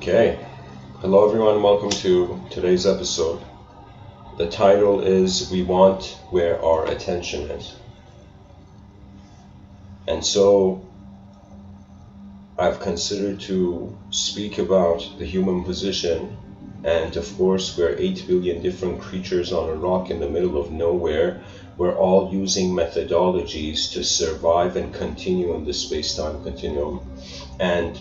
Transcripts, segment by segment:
Okay, hello everyone, welcome to today's episode. The title is We Want Where Our Attention Is. And so I've considered to speak about the human position, and of course we're 8 billion different creatures on a rock in the middle of nowhere. We're all using methodologies to survive and continue in the space-time continuum. And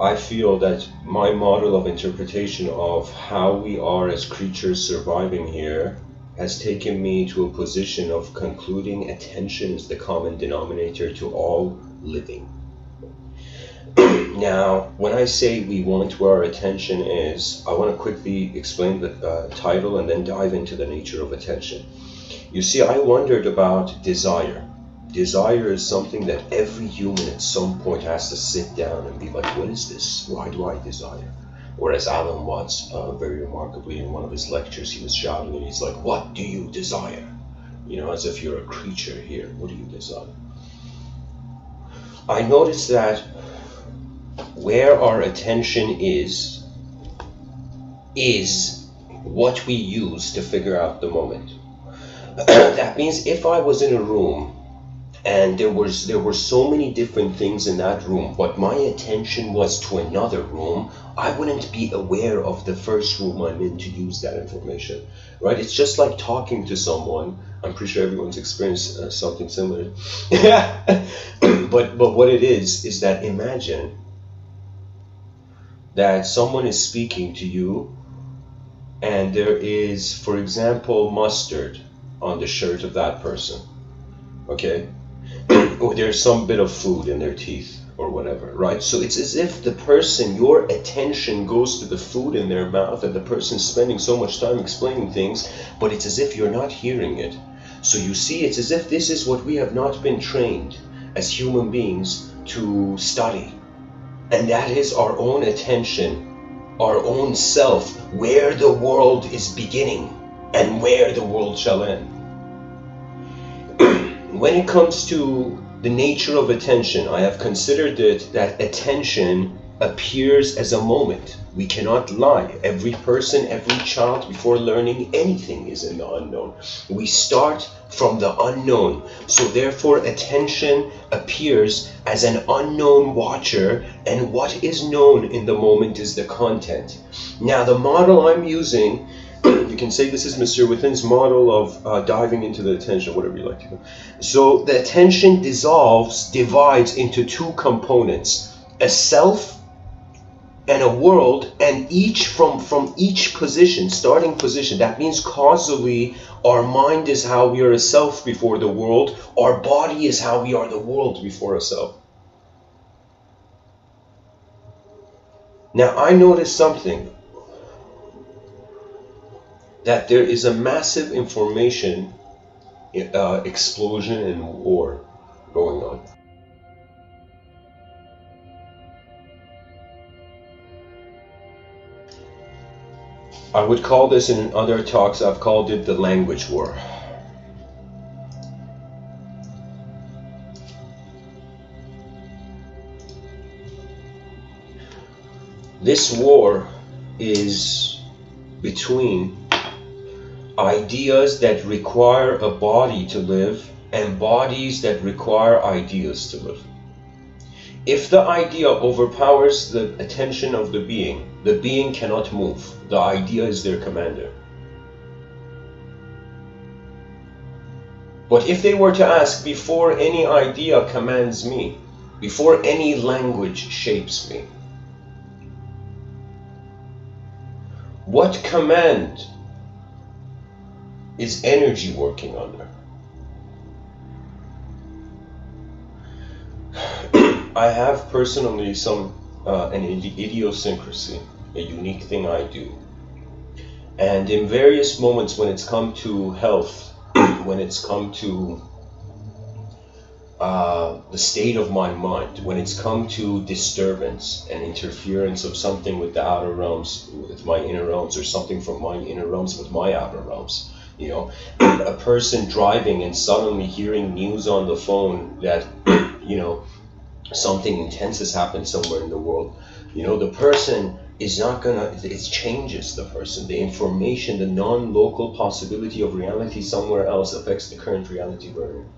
I feel that my model of interpretation of how we are as creatures surviving here has taken me to a position of concluding attention is the common denominator to all living. Now, when I say we want where our attention is, I want to quickly explain the title and then dive into the nature of attention. You see, I wondered about desire. Desire is something that every human at some point has to sit down and be like, what is this? Why do I desire? Or as Alan Watts very remarkably in one of his lectures, he was shouting and he's like, what do you desire? You know, as if you're a creature here. What do you desire? I noticed that where our attention is what we use to figure out the moment. That means if I was in a room and there were so many different things in that room, but my attention was to another room, I wouldn't be aware of the first room I'm in to use that information, right? It's just like talking to someone. I'm pretty sure everyone's experienced something similar. But what it is that imagine that someone is speaking to you and there is, for example, mustard on the shirt of that person, okay? Or there's some bit of food in their teeth or whatever, right? So it's as if the person, your attention goes to the food in their mouth and the person's spending so much time explaining things, but it's as if you're not hearing it. So you see, it's as if this is what we have not been trained as human beings to study. And that is our own attention, our own self, where the world is beginning and where the world shall end. When it comes to the nature of attention, I have considered it that attention appears as a moment. We cannot lie. Every person, every child, before learning anything is in the unknown. We start from the unknown. So therefore, attention appears as an unknown watcher, and what is known in the moment is the content. Now, the model I'm using, you can say this is Mr.Within's model of diving into the attention, whatever you like to do. So the attention divides into two components, a self and a world, and each from each position, starting position. That means causally, our mind is how we are a self before the world, our body is how we are the world before a self. Now I noticed something, that there is a massive information explosion and war going on. I would call this, in other talks I've called it, the language war. This war is between ideas that require a body to live and bodies that require ideas to live. If the idea overpowers the attention of the being cannot move. The idea is their commander. But if they were to ask, before any idea commands me, before any language shapes me, what command is energy working under? I have personally an idiosyncrasy, a unique thing I do. And in various moments when it's come to health, when it's come to the state of my mind, when it's come to disturbance and interference of something with the outer realms, with my inner realms, or something from my inner realms with my outer realms, you know, a person driving and suddenly hearing news on the phone that, you know, something intense has happened somewhere in the world, You know, the person is not gonna, it changes the person. The information, the non-local possibility of reality somewhere else affects the current reality we're in.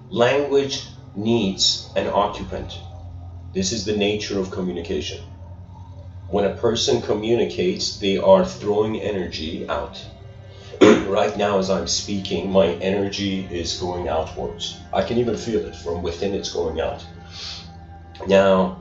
Language needs an occupant. This is the nature of communication. When a person communicates, they are throwing energy out. Right now, as I'm speaking, my energy is going outwards. I can even feel it from within, it's going out. Now,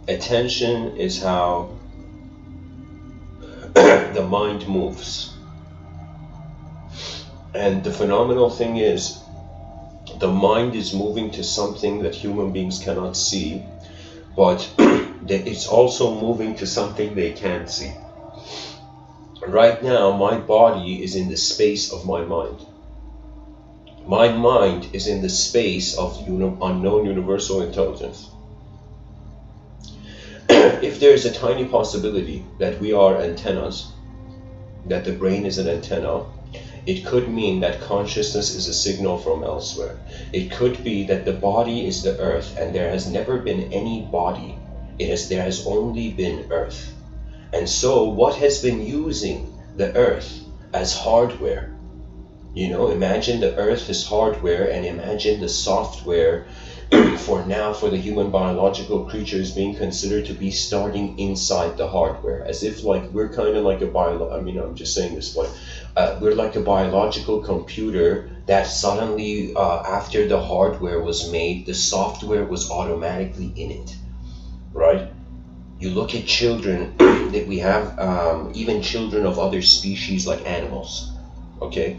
attention is how the mind moves. And the phenomenal thing is, the mind is moving to something that human beings cannot see, but it's also moving to something they can see. Right now, my body is in the space of my mind. My mind is in the space of unknown universal intelligence. If there is a tiny possibility that we are antennas, that the brain is an antenna, it could mean that consciousness is a signal from elsewhere. It could be that the body is the earth and there has never been any body. There has only been earth. And so what has been using the earth as hardware? You know, imagine the earth as hardware and imagine the software for the human biological creature is being considered to be starting inside the hardware, as if like we're kind of like I'm just saying this, but we're like a biological computer that suddenly after the hardware was made, the software was automatically in it, right? You look at children that we have, even children of other species like animals, okay?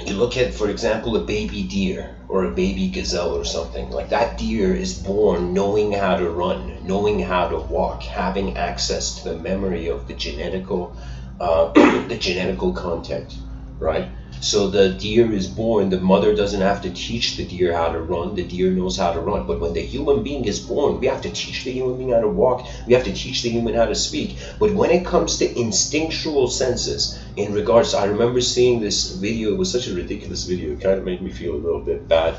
You look at, for example, a baby deer or a baby gazelle or something. Like that deer is born knowing how to run, knowing how to walk, having access to the memory of the genetical content, right? So the deer is born, the mother doesn't have to teach the deer how to run, the deer knows how to run. But when the human being is born, we have to teach the human being how to walk, we have to teach the human how to speak. But when it comes to instinctual senses, in regards to, I remember seeing this video, it was such a ridiculous video, it kind of made me feel a little bit bad.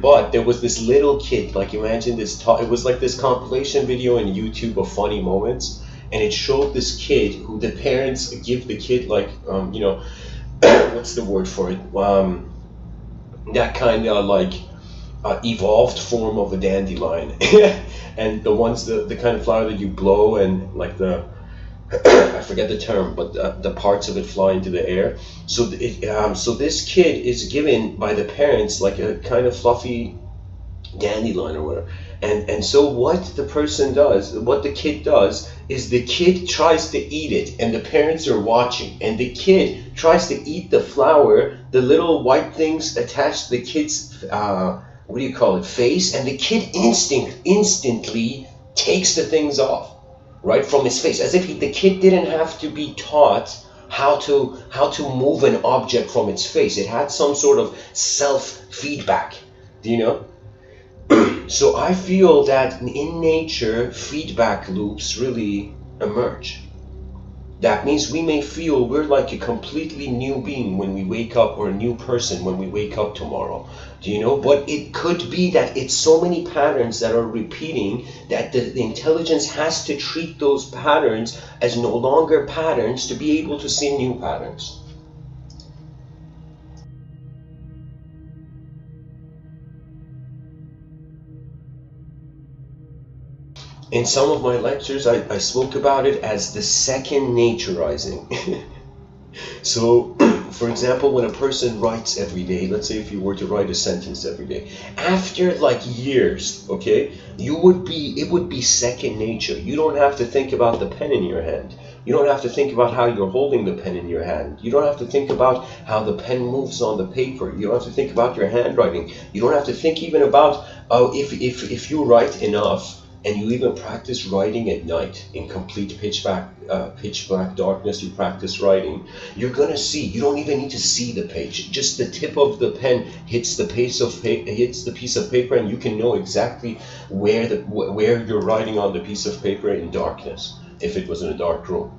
But there was this little kid, like imagine this, it was like this compilation video on YouTube of funny moments, and it showed this kid who the parents give the kid like, what's the word for it? That kind of like evolved form of a dandelion, and the ones the kind of flower that you blow and like the I forget the term, but the parts of it fly into the air. So so this kid is given by the parents like a kind of fluffy dandelion or whatever. And so what the person does, what the kid does, is the kid tries to eat it, and the parents are watching, and the kid tries to eat the flower, the little white things attached to the kid's, face, and the kid instantly takes the things off. right from his face, as if the kid didn't have to be taught how to move an object from its face. It had some sort of self-feedback, you know. So I feel that in nature, feedback loops really emerge. That means we may feel we're like a completely new being when we wake up, or a new person when we wake up tomorrow. Do you know? But it could be that it's so many patterns that are repeating that the intelligence has to treat those patterns as no longer patterns to be able to see new patterns. In some of my lectures, I spoke about it as the second naturizing. So, for example, when a person writes every day, let's say if you were to write a sentence every day, after like years, okay, it would be second nature. You don't have to think about the pen in your hand. You don't have to think about how you're holding the pen in your hand. You don't have to think about how the pen moves on the paper. You don't have to think about your handwriting. You don't have to think even about if you write enough, and you even practice writing at night in complete pitch black darkness. You practice writing. You're gonna see. You don't even need to see the page. Just the tip of the pen hits the piece of paper, and you can know exactly where you're writing on the piece of paper in darkness, if it was in a dark room.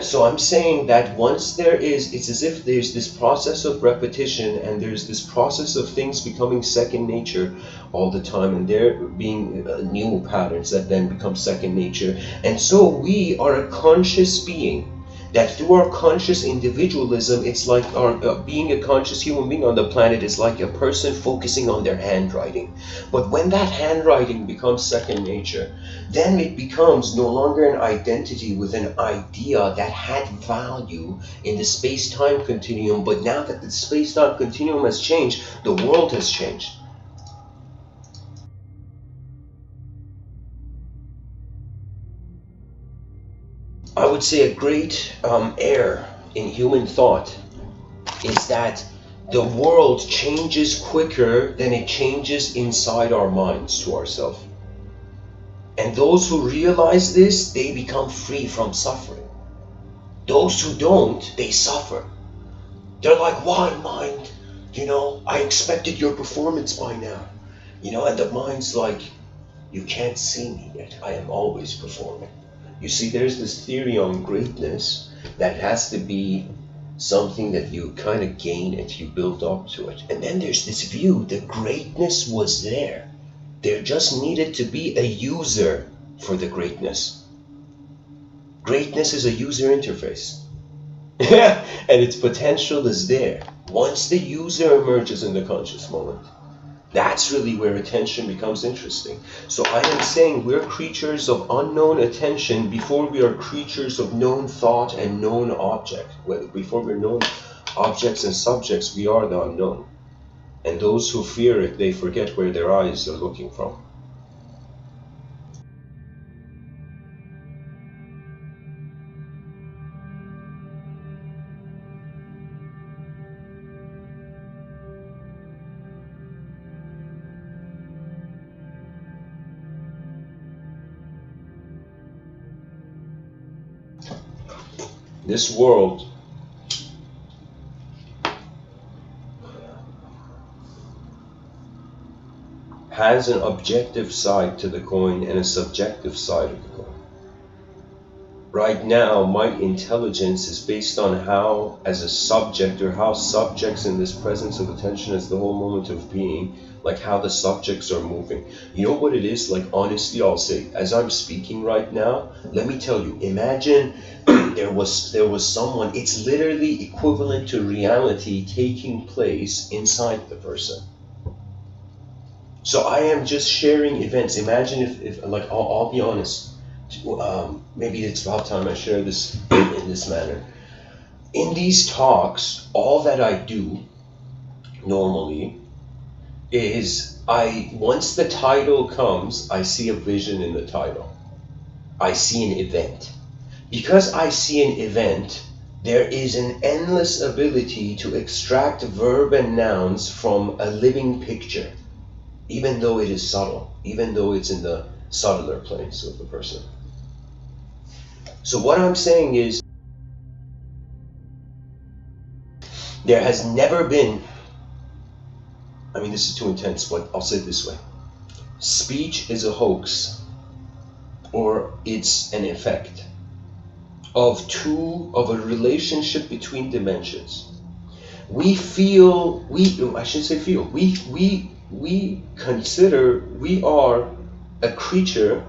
So I'm saying that once it's as if there's this process of repetition, and there's this process of things becoming second nature all the time, and there being new patterns that then become second nature. And so we are a conscious being, that through our conscious individualism, it's like our being a conscious human being on the planet is like a person focusing on their handwriting. But when that handwriting becomes second nature, then it becomes no longer an identity with an idea that had value in the space-time continuum. But now that the space-time continuum has changed, the world has changed. I would say a great error in human thought is that the world changes quicker than it changes inside our minds to ourselves. And those who realize this, they become free from suffering. Those who don't, they suffer. They're like, why mind? You know, I expected your performance by now. You know, and the mind's like, you can't see me yet. I am always performing. You see, there's this theory on greatness that has to be something that you kind of gain it, you build up to it. And then there's this view that greatness was there. There just needed to be a user for the greatness. Greatness is a user interface. And its potential is there. Once the user emerges in the conscious moment, that's really where attention becomes interesting. So I am saying we're creatures of unknown attention before we are creatures of known thought and known object. Before we're known objects and subjects, we are the unknown. And those who fear it, they forget where their eyes are looking from. This world has an objective side to the coin and a subjective side of the coin. Right now, my intelligence is based on how, as a subject, or how subjects in this presence of attention as the whole moment of being, like how the subjects are moving. You know what it is? Like, honestly, I'll say, as I'm speaking right now, let me tell you, imagine there was someone, it's literally equivalent to reality taking place inside the person. So I am just sharing events. Imagine if like, I'll be honest, maybe it's about time I share this in this manner. In these talks, all that I do normally is once the title comes, I see a vision in the title. I see an event. Because I see an event, there is an endless ability to extract verb and nouns from a living picture, even though it is subtle, even though it's in the subtler planes of the person. So what I'm saying is, there has never been, I mean, this is too intense, but I'll say it this way. Speech is a hoax, or it's an effect of a relationship between dimensions. We consider we are a creature,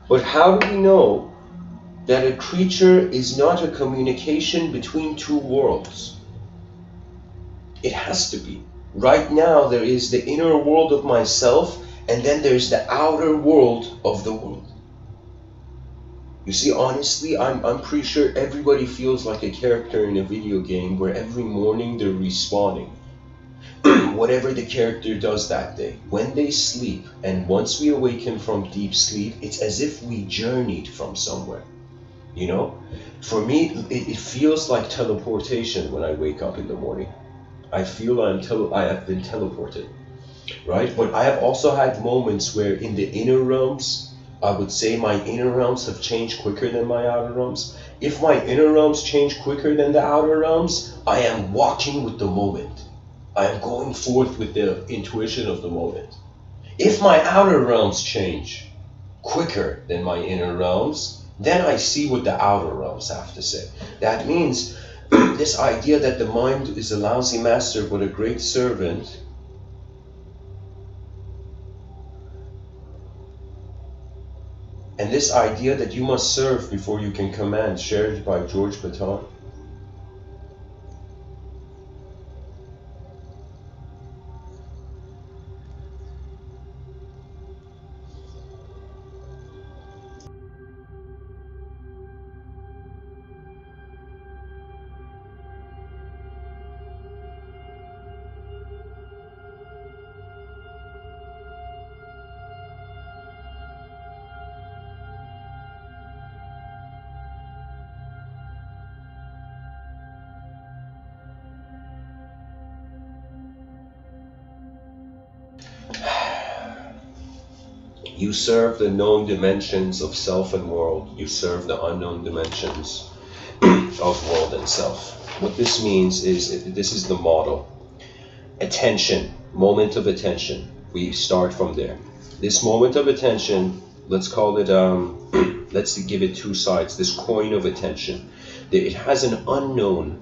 but how do we know that a creature is not a communication between two worlds? It has to be. Right now there is the inner world of myself, and then there's the outer world of the world. You see, honestly, I'm pretty sure everybody feels like a character in a video game where every morning they're respawning. Whatever the character does that day. When they sleep, and once we awaken from deep sleep, it's as if we journeyed from somewhere. You know? For me, it feels like teleportation when I wake up in the morning. I feel I have been teleported. Right? But I have also had moments where in the inner realms, I would say my inner realms have changed quicker than my outer realms. If my inner realms change quicker than the outer realms, I am walking with the moment. I am going forth with the intuition of the moment. If my outer realms change quicker than my inner realms, then I see what the outer realms have to say. That means this idea that the mind is a lousy master but a great servant, and this idea that you must serve before you can command, shared by George Baton. You serve the known dimensions of self and world. You serve the unknown dimensions of world and self. What this means is, this is the model. Attention, moment of attention. We start from there. This moment of attention, let's call it, let's give it two sides. This coin of attention. It has an unknown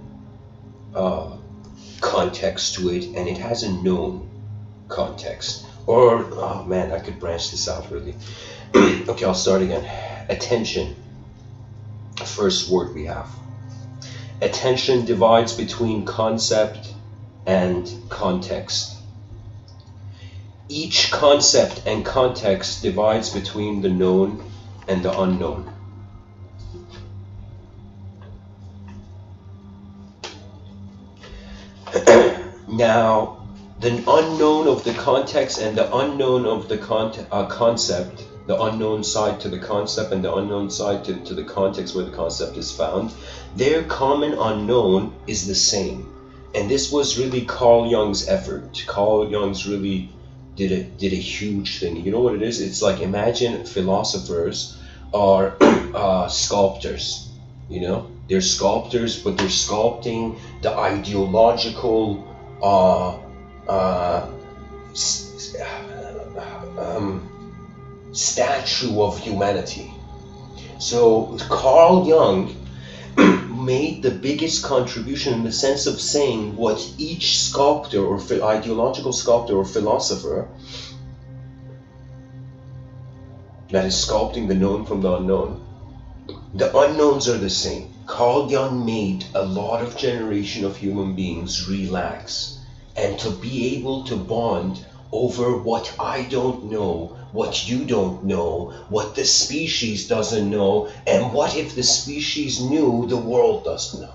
context to it, and it has a known context. Or, oh man, I could branch this out really. Okay, I'll start again. Attention. First word we have. Attention divides between concept and context. Each concept and context divides between the known and the unknown. Now, the unknown of the context and the unknown of the concept, the unknown side to the concept and the unknown side to the context where the concept is found, their common unknown is the same. And this was really Carl Jung's effort. Carl Jung's really did a huge thing. You know what it is? It's like, imagine philosophers are sculptors. You know, they're sculptors, but they're sculpting the ideological statue of humanity. So Carl Jung made the biggest contribution in the sense of saying what each sculptor or ideological sculptor or philosopher that is sculpting the known from the unknown, the unknowns are the same. Carl Jung made a lot of generation of human beings relax and to be able to bond over what I don't know, what you don't know, what the species doesn't know, and what if the species knew the world doesn't know.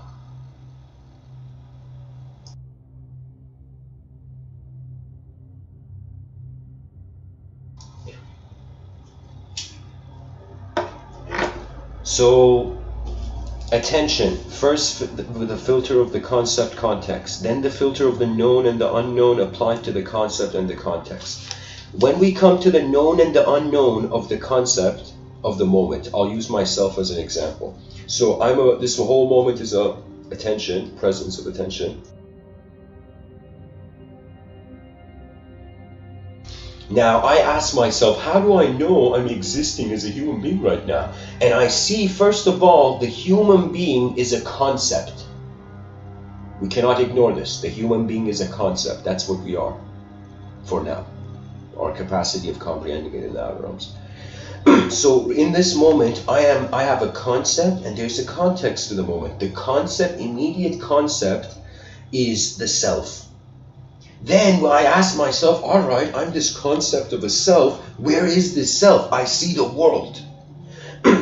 So, attention, first with the filter of the concept context, then the filter of the known and the unknown applied to the concept and the context. When we come to the known and the unknown of the concept, of the moment. I'll use myself as an example. So this whole moment is a attention, presence of attention. Now I ask myself, how do I know I'm existing as a human being right now? And I see, first of all, the human being is a concept. We cannot ignore this. The human being is a concept. That's what we are for now. Our capacity of comprehending it in the outer realms. So in this moment, I have a concept, and there's a context to the moment. The concept, immediate concept, is the self. Then I ask myself, all right, I'm this concept of a self. Where is this self? I see the world.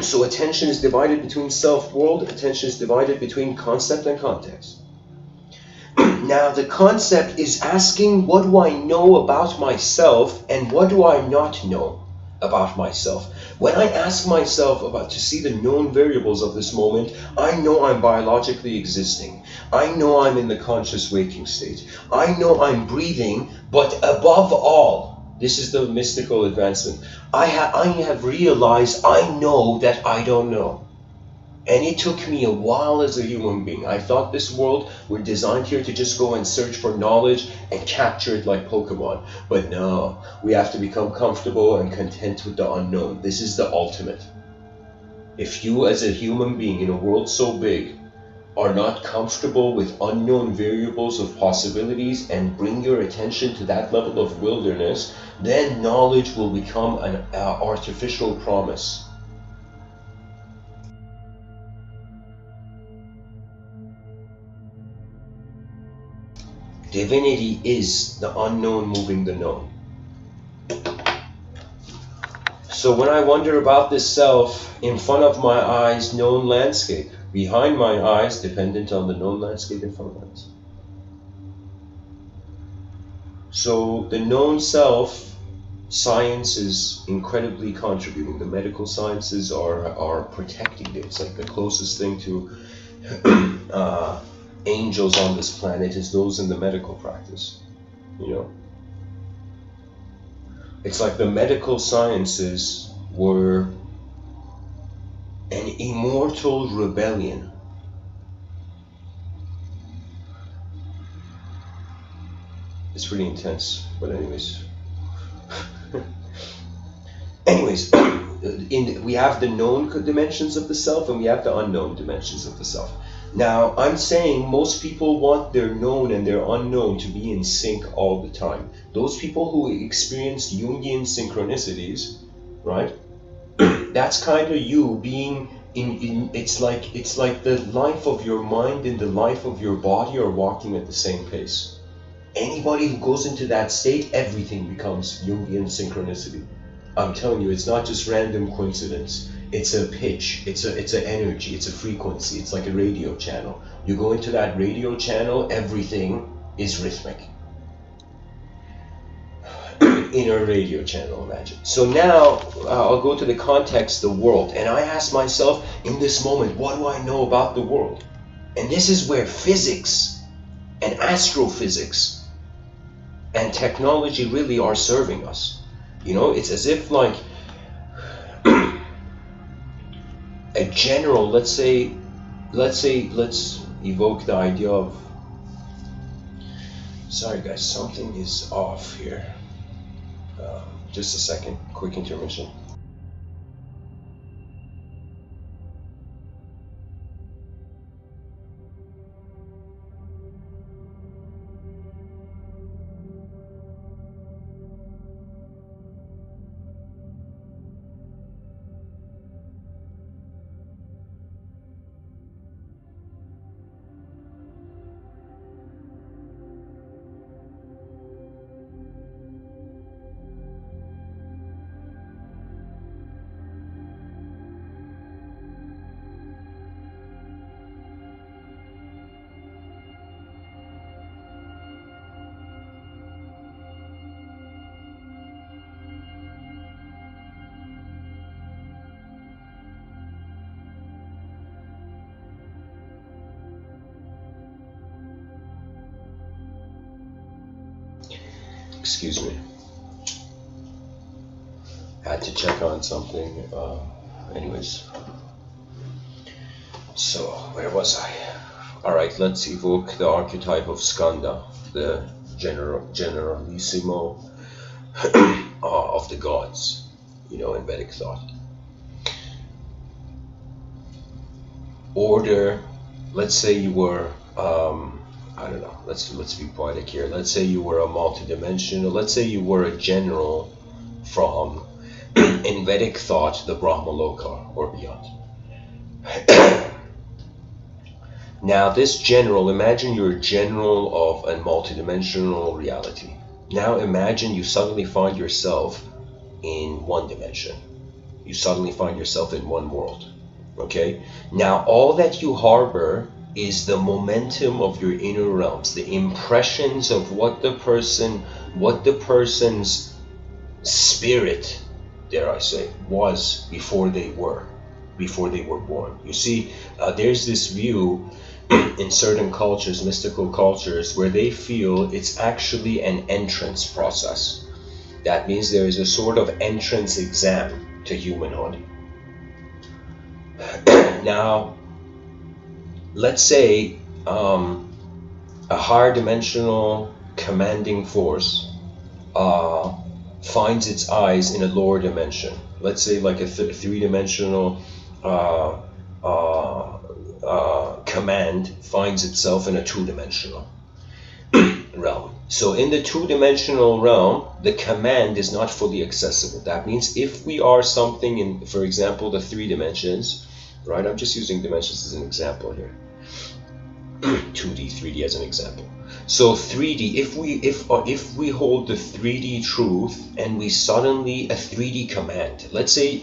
So attention is divided between self-world. Attention is divided between concept and context. Now the concept is asking, what do I know about myself and what do I not know about myself? When I ask myself to see the known variables of this moment, I know I'm biologically existing. I know I'm in the conscious waking state. I know I'm breathing, but above all, this is the mystical advancement, I have realized I know that I don't know. And it took me a while as a human being. I thought this world, we're designed here to just go and search for knowledge and capture it like Pokemon. But no, we have to become comfortable and content with the unknown. This is the ultimate. If you as a human being in a world so big are not comfortable with unknown variables of possibilities and bring your attention to that level of wilderness, then knowledge will become an artificial promise. Divinity is the unknown moving the known. So when I wonder about this self, in front of my eyes, known landscape. Behind my eyes, dependent on the known landscape in front of my eyes. So the known self, science is incredibly contributing. The medical sciences are protecting it. It's like the closest thing to angels on this planet is those in the medical practice, you know. It's like the medical sciences were an immortal rebellion. It's pretty intense, but anyways. We have the known dimensions of the self and we have the unknown dimensions of the self. Now, I'm saying most people want their known and their unknown to be in sync all the time. Those people who experience Jungian synchronicities, right? That's kind of you being it's like the life of your mind and the life of your body are walking at the same pace. Anybody who goes into that state, everything becomes Jungian synchronicity. I'm telling you, it's not just random coincidence. It's a pitch, it's an energy, it's a frequency, it's like a radio channel. You go into that radio channel, everything is rhythmic. In a radio channel, imagine. So now, I'll go to the context, the world, and I ask myself, in this moment, what do I know about the world? And this is where physics and astrophysics and technology really are serving us. You know, it's as if like a general, let's evoke the idea of, sorry guys, something is off here. Just a second, quick intermission. Excuse me. Had to check on something. Anyways, so where was I? Alright, let's evoke the archetype of Skanda, the generalissimo of the gods, you know, in Vedic thought. Order, let's say you were, I don't know, let's be poetic here. Let's say you were a multidimensional, let's say you were a general from, in Vedic thought, the Brahmaloka or beyond. Now this general, imagine you're a general of a multidimensional reality. Now imagine you suddenly find yourself in one dimension. You suddenly find yourself in one world. Okay? Now all that you harbor is the momentum of your inner realms, the impressions of what the person's spirit, dare I say, was before they were born. You see, there's this view in certain cultures, mystical cultures, where they feel it's actually an entrance process. That means there is a sort of entrance exam to humanhood. Now, let's say a higher dimensional commanding force finds its eyes in a lower dimension. Let's say like a three-dimensional command finds itself in a two-dimensional realm. So in the two-dimensional realm, the command is not fully accessible. That means if we are something in, for example, the 3 dimensions, right? I'm just using dimensions as an example here. 2D, 3D as an example. So 3D, if we hold the 3D truth and we suddenly a 3D command, let's say,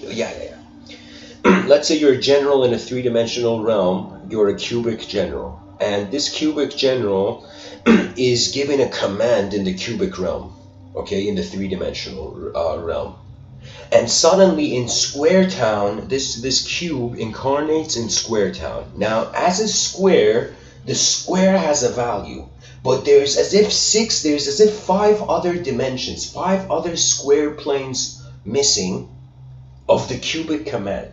let's say you're a general in a 3-dimensional realm, you're a cubic general, and this cubic general is given a command in the cubic realm, okay, in the 3-dimensional realm. And suddenly in Square Town, this cube incarnates in Square Town. Now, as a square, the square has a value, but there's as if 5 other dimensions, 5 other square planes missing of the cubic command.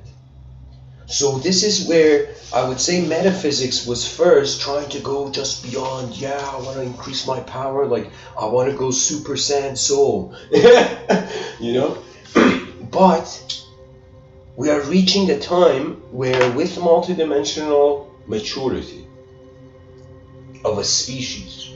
So this is where I would say metaphysics was first trying to go just beyond, yeah, I want to increase my power, like I want to go Super Saiyan Soul, you know? But we are reaching the time where with multidimensional maturity of a species,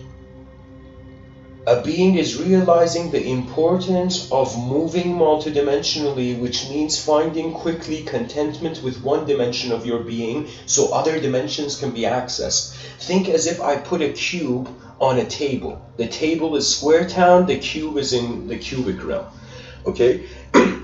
a being is realizing the importance of moving multidimensionally, which means finding quickly contentment with one dimension of your being so other dimensions can be accessed. Think as if I put a cube on a table. The table is Square Town, the cube is in the cubic realm. Okay?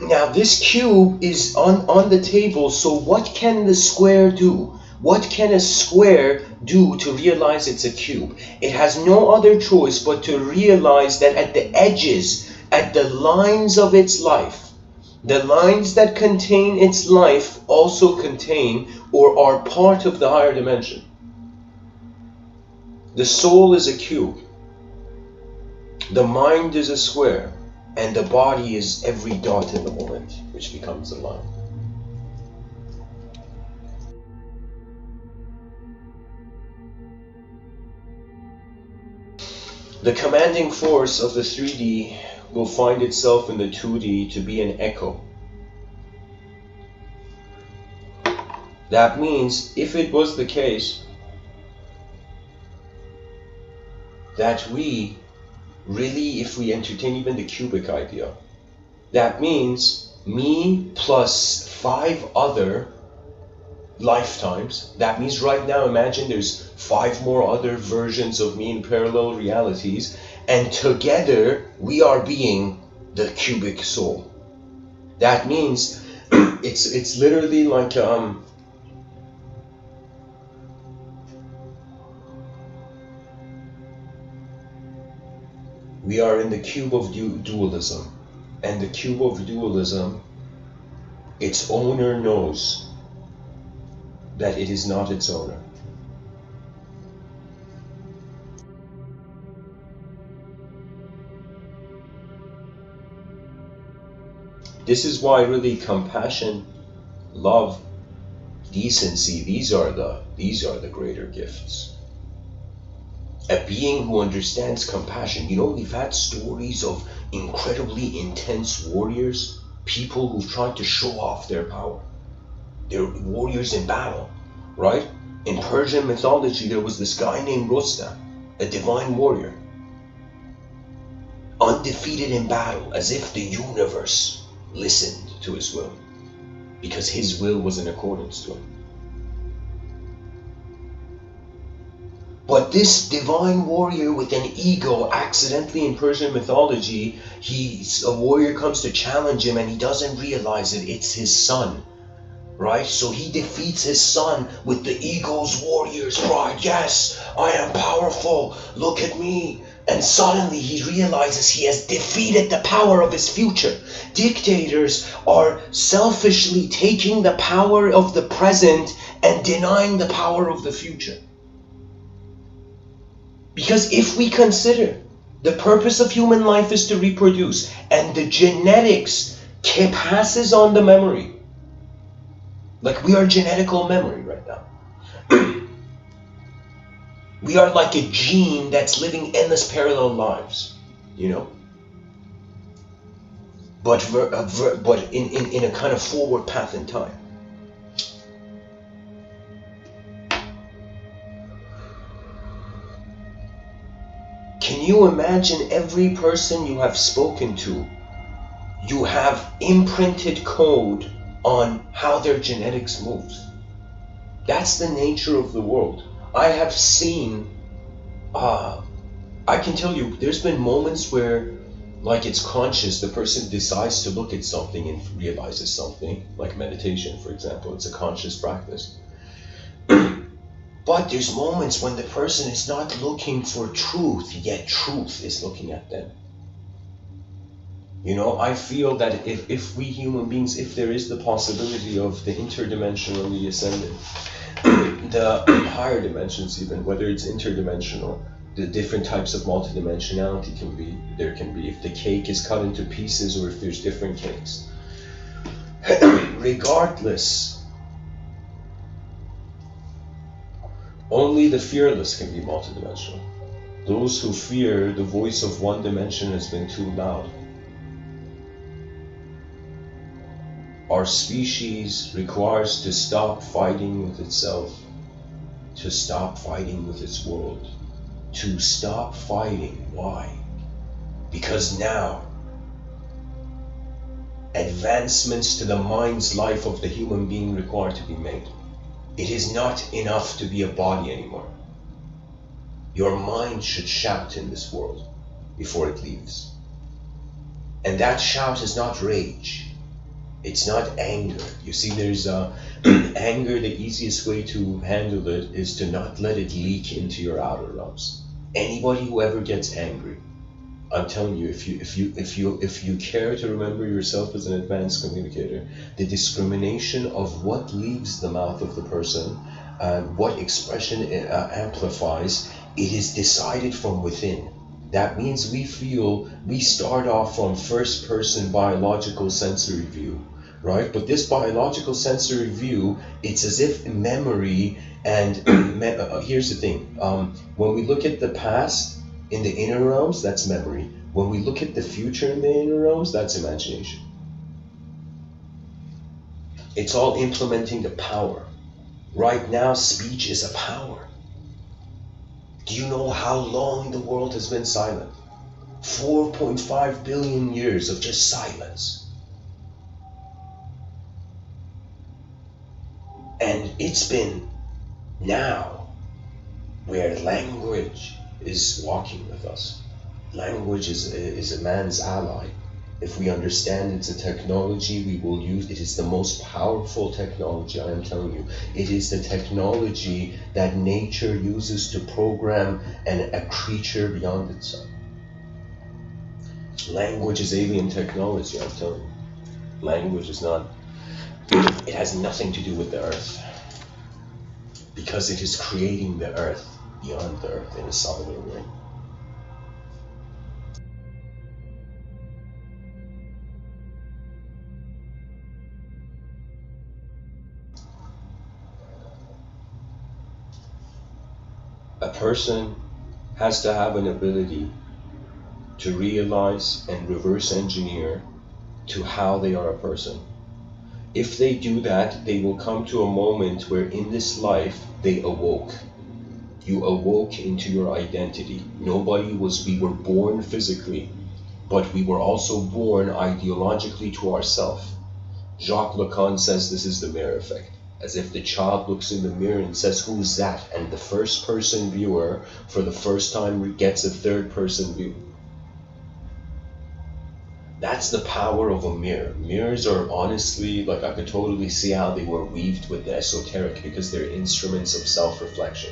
Now this cube is on the table, so what can the square do? What can a square do to realize it's a cube? It has no other choice but to realize that at the edges, at the lines of its life, the lines that contain its life also contain or are part of the higher dimension. The soul is a cube. The mind is a square. And the body is every dot in the moment, which becomes a line. The commanding force of the 3D will find itself in the 2D to be an echo. That means, if it was the case that we really, if we entertain even the cubic idea, that means me plus 5 other lifetimes. That means right now, imagine there's 5 more other versions of me in parallel realities, and together we are being the cubic soul. That means it's literally like we are in the cube of dualism, and the cube of dualism, its owner knows that it is not its owner. This is why really compassion love, decency, these are the greater gifts. A being who understands compassion. You know, we've had stories of incredibly intense warriors, people who've tried to show off their power. They're warriors in battle, right? In Persian mythology, there was this guy named Rustam, a divine warrior, undefeated in battle, as if the universe listened to his will, because his will was in accordance to him. But this divine warrior with an ego, accidentally in Persian mythology, a warrior comes to challenge him and he doesn't realize it, it's his son. Right? So he defeats his son with the ego's warrior's pride. Yes, I am powerful. Look at me. And suddenly he realizes he has defeated the power of his future. Dictators are selfishly taking the power of the present and denying the power of the future. Because if we consider the purpose of human life is to reproduce, and the genetics passes on the memory, like we are genetical memory right now. We are like a gene that's living endless parallel lives, you know? But in a kind of forward path in time. Can you imagine every person you have spoken to, you have imprinted code on how their genetics moves? That's the nature of the world. I have seen, I can tell you, there's been moments where, like, it's conscious, the person decides to look at something and realizes something, like meditation, for example, it's a conscious practice. But there's moments when the person is not looking for truth, yet truth is looking at them. You know, I feel that if we human beings, if there is the possibility of the interdimensionally ascended, the higher dimensions even, whether it's interdimensional, the different types of multidimensionality there can be, if the cake is cut into pieces or if there's different cakes. Regardless, only the fearless can be multidimensional. Those who fear the voice of one dimension has been too loud. Our species requires to stop fighting with itself, to stop fighting with its world, to stop fighting. Why? Because now, advancements to the mind's life of the human being require to be made. It is not enough to be a body anymore. Your mind should shout in this world before it leaves. And that shout is not rage. It's not anger. You see, there's anger, the easiest way to handle it is to not let it leak into your outer realms. Anybody who ever gets angry, I'm telling you, if you care to remember yourself as an advanced communicator, the discrimination of what leaves the mouth of the person and what expression it amplifies, it is decided from within. That means we start off from first person biological sensory view, right? But this biological sensory view, it's as if memory and here's the thing, when we look at the past in the inner realms, that's memory. When we look at the future in the inner realms, that's imagination. It's all implementing the power. Right now, speech is a power. Do you know how long the world has been silent? 4.5 billion years of just silence. And it's been now where language is walking with us. Language is a man's ally. If we understand it's a technology we will use, it is the most powerful technology, I am telling you. It is the technology that nature uses to program a creature beyond itself. Language is alien technology, I'm telling you. Language is not, it has nothing to do with the earth. Because it is creating the earth beyond the earth in a cellular way. A person has to have an ability to realize and reverse engineer to how they are a person. If they do that, they will come to a moment where in this life they awoke. You awoke into your identity. We were born physically, but we were also born ideologically to ourselves. Jacques Lacan says this is the mirror effect. As if the child looks in the mirror and says, who's that? And the first person viewer for the first time gets a third person view. That's the power of a mirror. Mirrors are honestly, like, I could totally see how they were weaved with the esoteric, because they're instruments of self-reflection.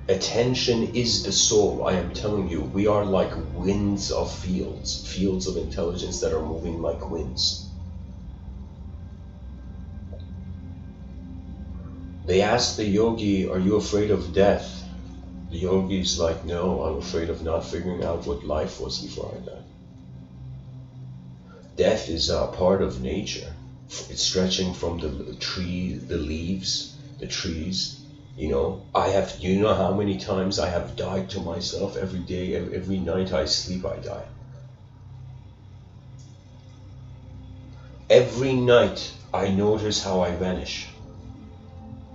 Attention is the soul. I am telling you, we are like winds of fields of intelligence that are moving like winds. They asked the yogi, are you afraid of death? The yogi's like, no, I'm afraid of not figuring out what life was before I died. Death is a part of nature. It's stretching from the tree, the leaves, the trees. You know how many times I have died to myself every day, every night I sleep, I die. Every night I notice how I vanish.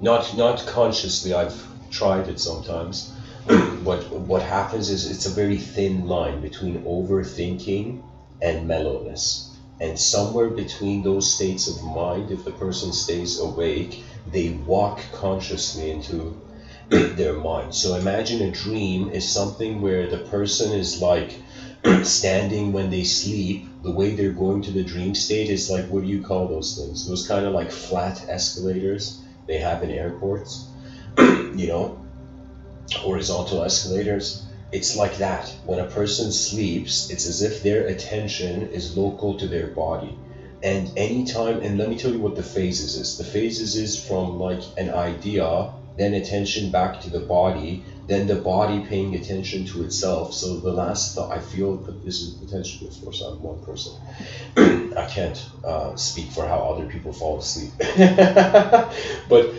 Not consciously, I've tried it sometimes, but what happens is it's a very thin line between overthinking and mellowness. And somewhere between those states of mind, if the person stays awake, they walk consciously into their mind. So imagine a dream is something where the person is like standing when they sleep. The way they're going to the dream state is like, what do you call those things? Those kind of like flat escalators they have in airports, horizontal escalators. It's like that. When a person sleeps, it's as if their attention is local to their body. And anytime, and let me tell you what the phases is. The phases is from like an idea, then attention back to the body, then the body paying attention to itself. So the last thought, I feel that this is potentially, of course, I'm one person. I can't speak for how other people fall asleep. But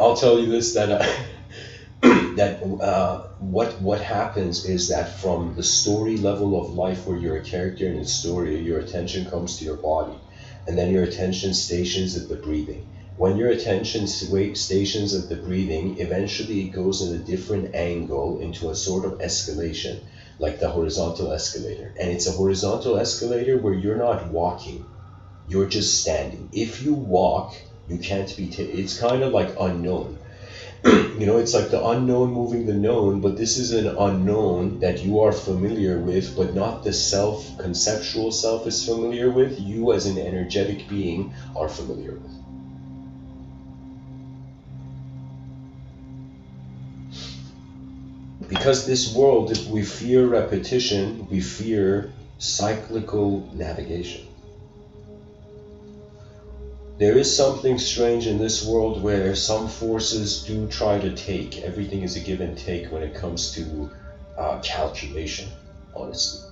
I'll tell you this, that what happens is that from the story level of life, where you're a character in a story, your attention comes to your body, and then your attention stations at the breathing. When your attention stations at the breathing, eventually it goes in a different angle into a sort of escalation, like the horizontal escalator. And it's a horizontal escalator where you're not walking, you're just standing. If you walk, you can't be it's kind of like unknown. It's like the unknown moving the known, but this is an unknown that you are familiar with, but not the conceptual self is familiar with. You as an energetic being are familiar with. Because this world, if we fear repetition, we fear cyclical navigation. There is something strange in this world where some forces do try to take. Everything is a give and take when it comes to calculation, honestly.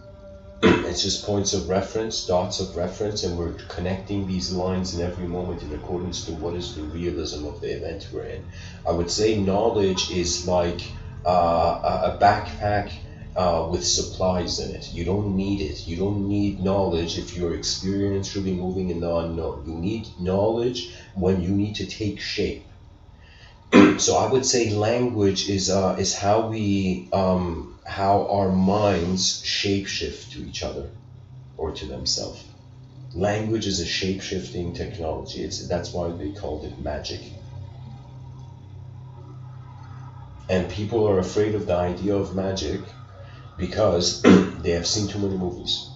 It's just points of reference, dots of reference, and we're connecting these lines in every moment in accordance to what is the realism of the event we're in. I would say knowledge is like a backpack with supplies in it. You don't need it. You don't need knowledge if you're experientially moving in the unknown. You need knowledge when you need to take shape. So I would say language is how we how our minds shapeshift to each other or to themselves. Language is a shape-shifting technology. That's why they called it magic. And people are afraid of the idea of magic because they have seen too many movies.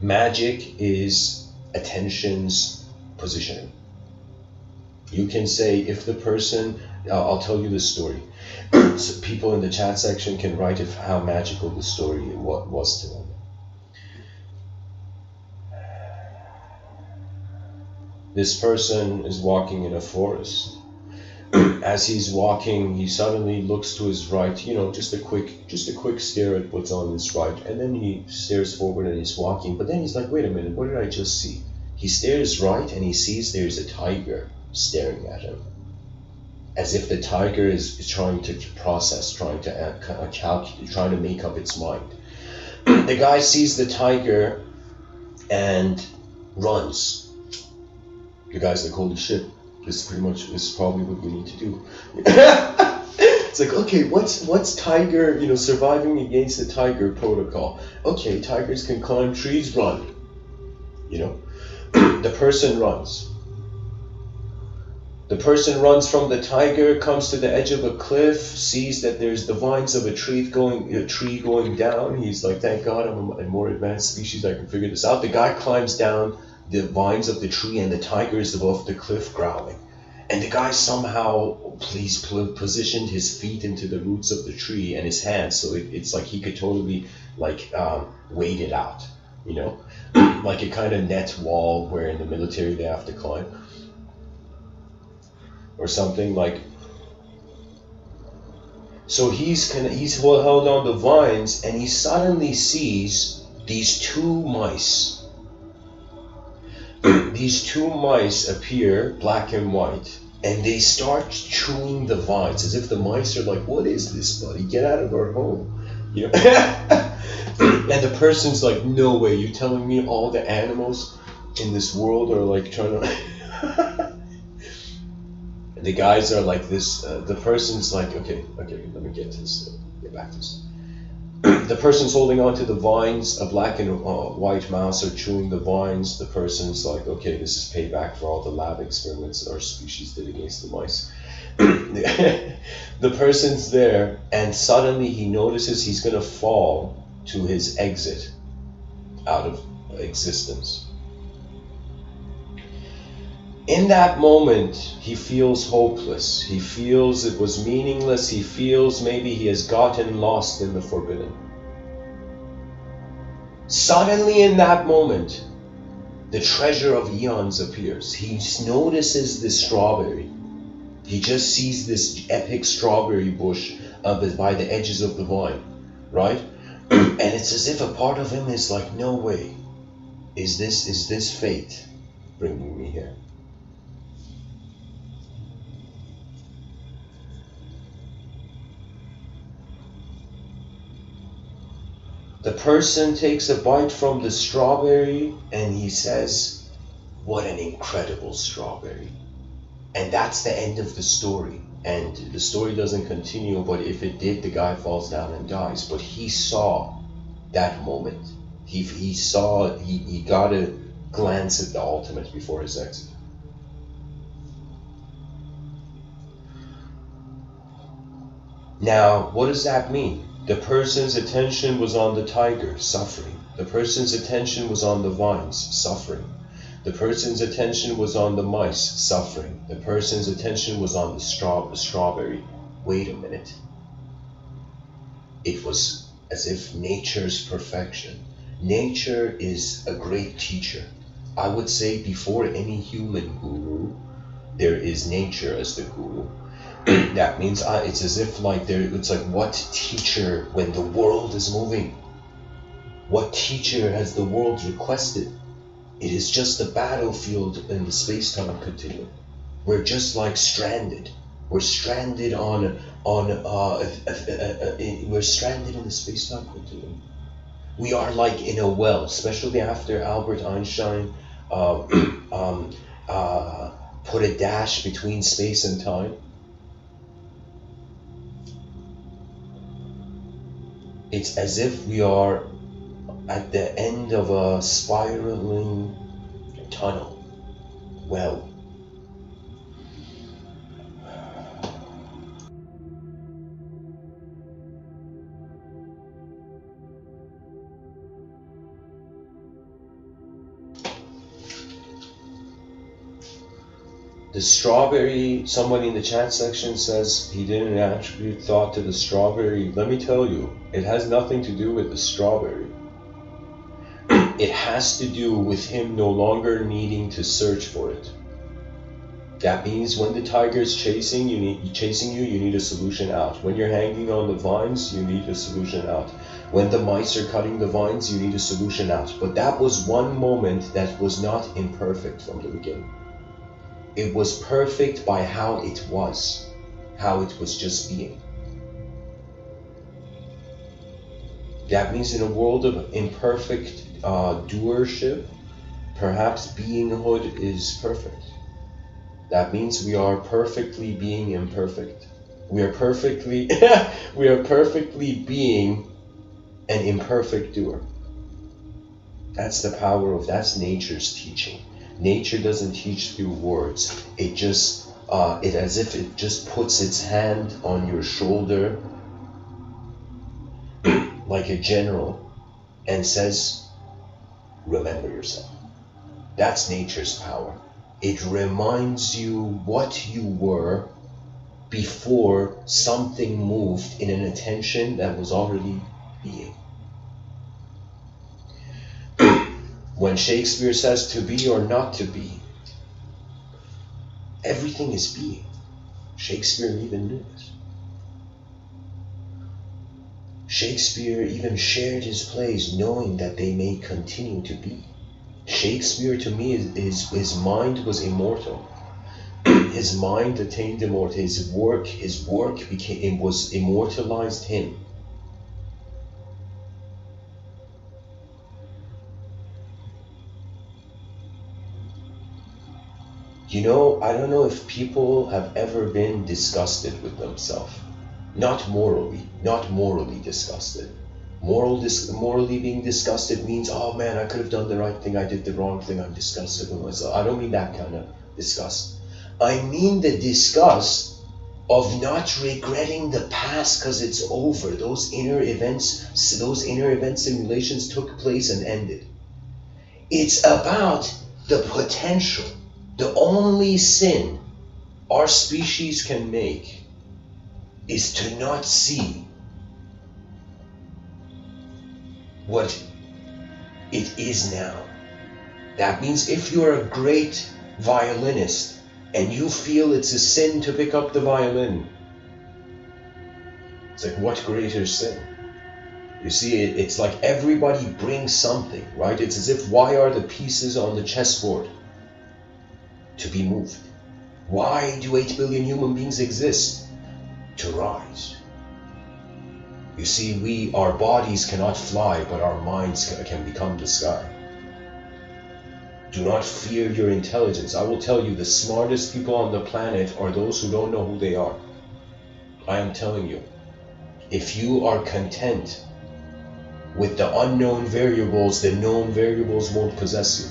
Magic is attention's positioning. You can say if the person, I'll tell you the story. So people in the chat section can write how magical the story was to them. This person is walking in a forest. As he's walking, he suddenly looks to his right, you know, just a quick stare at what's on his right, and then he stares forward and he's walking. But then he's like, wait a minute, what did I just see? He stares right and he sees there's a tiger staring at him, as if the tiger is trying to process, trying to calculate, trying to make up its mind. The guy sees the tiger and runs. The guy's like, holy shit, this is probably what we need to do. It's like, okay, what's tiger, you know, surviving against the tiger protocol? Okay, tigers can climb trees, run. You know, the person runs. The person runs from the tiger, comes to the edge of a cliff, sees that there's the vines of a tree going down. He's like, thank God I'm a more advanced species, I can figure this out. The guy climbs down the vines of the tree and the tiger is above the cliff growling. And the guy somehow positioned his feet into the roots of the tree and his hands, so it's like he could totally like wait it out, you know, like a kind of net wall where in the military they have to climb. Or something like. So he's held on the vines and he suddenly sees these two mice. These two mice appear, black and white, and they start chewing the vines as if the mice are like, what is this, buddy? Get out of our home. You know? And the person's like, no way, you telling me all the animals in this world are like trying to the guys are like this, the person's like, okay, let me get back to this. The person's holding on to the vines, a black and white mouse are chewing the vines. The person's like, okay, this is payback for all the lab experiments that our species did against the mice. The person's there, and suddenly he notices he's gonna fall to his exit out of existence. In that moment, he feels hopeless. He feels it was meaningless. He feels maybe he has gotten lost in the forbidden. Suddenly in that moment, the treasure of eons appears. He notices this strawberry. He just sees this epic strawberry bush by the edges of the vine, right? And it's as if a part of him is like, no way. Is this fate bringing me here? The person takes a bite from the strawberry and he says, what an incredible strawberry. And that's the end of the story. And the story doesn't continue, but if it did, the guy falls down and dies. But he saw that moment. He got a glance at the ultimate before his exit. Now, what does that mean? The person's attention was on the tiger, suffering. The person's attention was on the vines, suffering. The person's attention was on the mice, suffering. The person's attention was on the strawberry. Wait a minute. It was as if nature's perfection. Nature is a great teacher. I would say before any human guru, there is nature as the guru. That means it's as if like it's like, what teacher, when the world is moving, what teacher has the world requested? It is just a battlefield in the space-time continuum. We're just like stranded. We're stranded we're stranded in the space-time continuum. We are like in a well, especially after Albert Einstein put a dash between space and time. It's as if we are at the end of a spiraling tunnel. Well, the strawberry, somebody in the chat section says he didn't attribute thought to the strawberry. Let me tell you, it has nothing to do with the strawberry. It has to do with him no longer needing to search for it. That means when the tiger is chasing you, you need a solution out. When you're hanging on the vines, you need a solution out. When the mice are cutting the vines, you need a solution out. But that was one moment that was not imperfect from the beginning. It was perfect by how it was just being. That means in a world of imperfect doership, perhaps beinghood is perfect. That means we are perfectly being imperfect. We are perfectly being an imperfect doer. That's the power of, that's nature's teaching. Nature doesn't teach through words. It just as if it just puts its hand on your shoulder like a general and says, remember yourself. That's nature's power. It reminds you what you were before something moved in an attention that was already being. When Shakespeare says to be or not to be, everything is being. Shakespeare even knew this. Shakespeare even shared his plays knowing that they may continue to be. Shakespeare, to me, his mind was immortal. His mind attained immortality. His work was immortalized him. You know, I don't know if people have ever been disgusted with themselves. Not morally disgusted. Morally being disgusted means, oh man, I could have done the right thing, I did the wrong thing, I'm disgusted with myself. I don't mean that kind of disgust. I mean the disgust of not regretting the past because it's over. Those inner events simulations took place and ended. It's about the potential. The only sin our species can make is to not see what it is now. That means if you're a great violinist and you feel it's a sin to pick up the violin, it's like, what greater sin? You see, it's like everybody brings something, right? It's as if, why are the pieces on the chessboard? To be moved. Why do 8 billion human beings exist? To rise. You see, our bodies cannot fly, but our minds can become the sky. Do not fear your intelligence. I will tell you, the smartest people on the planet are those who don't know who they are. I am telling you, if you are content with the unknown variables, the known variables won't possess you.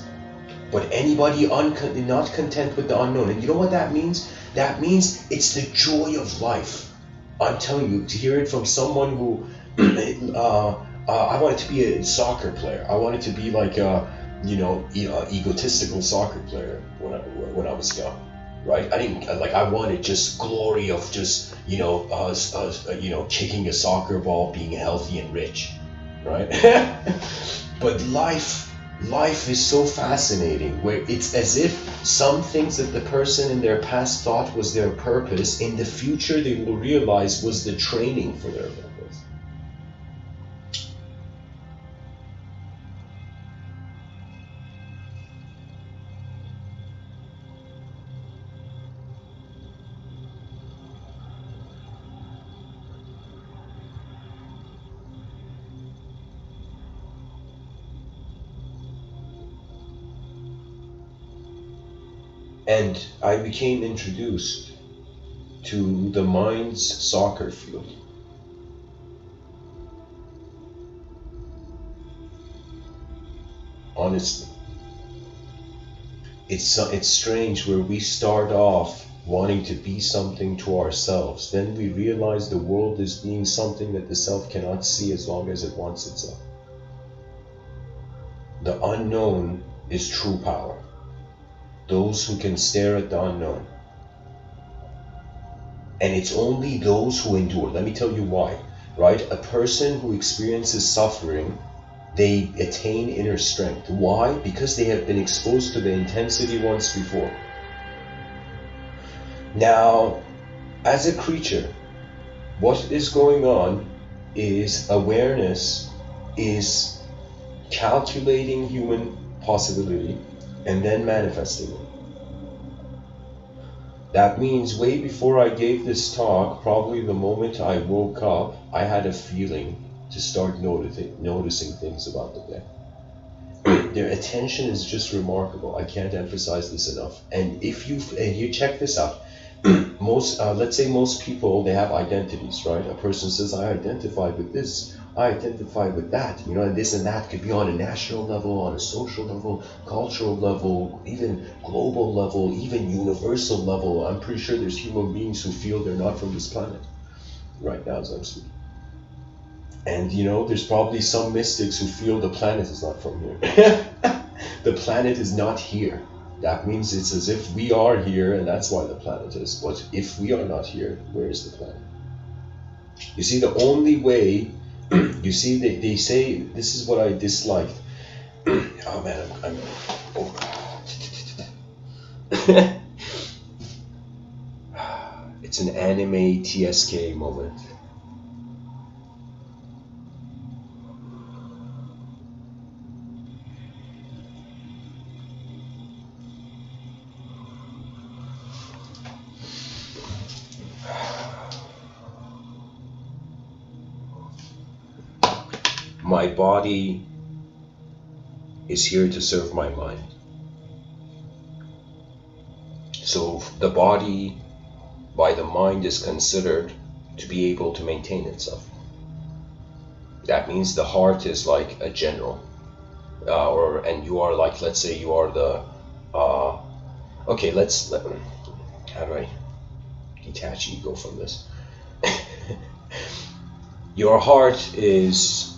But anybody not content with the unknown, and you know what that means? That means it's the joy of life. I'm telling you, to hear it from someone who, I wanted to be a soccer player. I wanted to be like a, egotistical soccer player when I was young, right? I wanted just glory of just, kicking a soccer ball, being healthy and rich, right? But life is so fascinating, where it's as if some things that the person in their past thought was their purpose, in the future they will realize was the training for their purpose. And I became introduced to the mind's soccer field. Honestly, it's strange where we start off wanting to be something to ourselves, then we realize the world is being something that the self cannot see as long as it wants itself. The unknown is true power. Those who can stare at the unknown. And it's only those who endure. Let me tell you why, right? A person who experiences suffering, they attain inner strength. Why? Because they have been exposed to the intensity once before. Now, as a creature, what is going on is awareness is calculating human possibility and then manifesting it. That means way before I gave this talk, probably the moment I woke up, I had a feeling to start noticing things about the day. Their attention is just remarkable. I can't emphasize this enough. And if you check this out, let's say most people, they have identities, right? A person says, I identify with this, I identify with that, and this and that could be on a national level, on a social level, cultural level, even global level, even universal level. I'm pretty sure there's human beings who feel they're not from this planet right now as I'm speaking. And there's probably some mystics who feel the planet is not from here. The planet is not here. That means it's as if we are here, and that's why the planet is. But if we are not here, where is the planet? You see, the only way, they say, this is what I disliked. Oh man, it's an anime TSK moment. My body is here to serve my mind. So the body by the mind is considered to be able to maintain itself. That means the heart is like a general, and you are like, let's say you are the, okay, how do I detach ego from this? Your heart is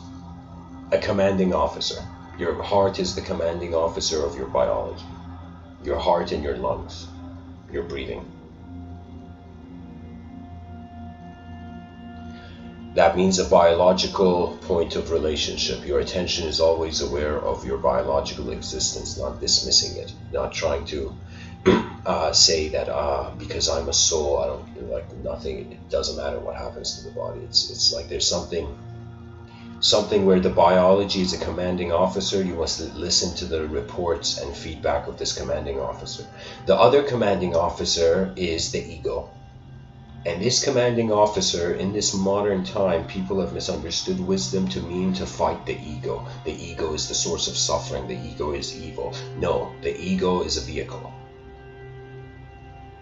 a commanding officer. Your heart is the commanding officer of your biology. Your heart and your lungs, your breathing. That means a biological point of relationship. Your attention is always aware of your biological existence, not dismissing it, not trying to say that because I'm a soul, I don't like nothing. It doesn't matter what happens to the body. It's like there's something where the biology is a commanding officer. You must listen to the reports and feedback of this commanding officer. The other commanding officer is the ego. And this commanding officer, in this modern time, people have misunderstood wisdom to mean to fight the ego. The ego is the source of suffering. The ego is evil. No, the ego is a vehicle.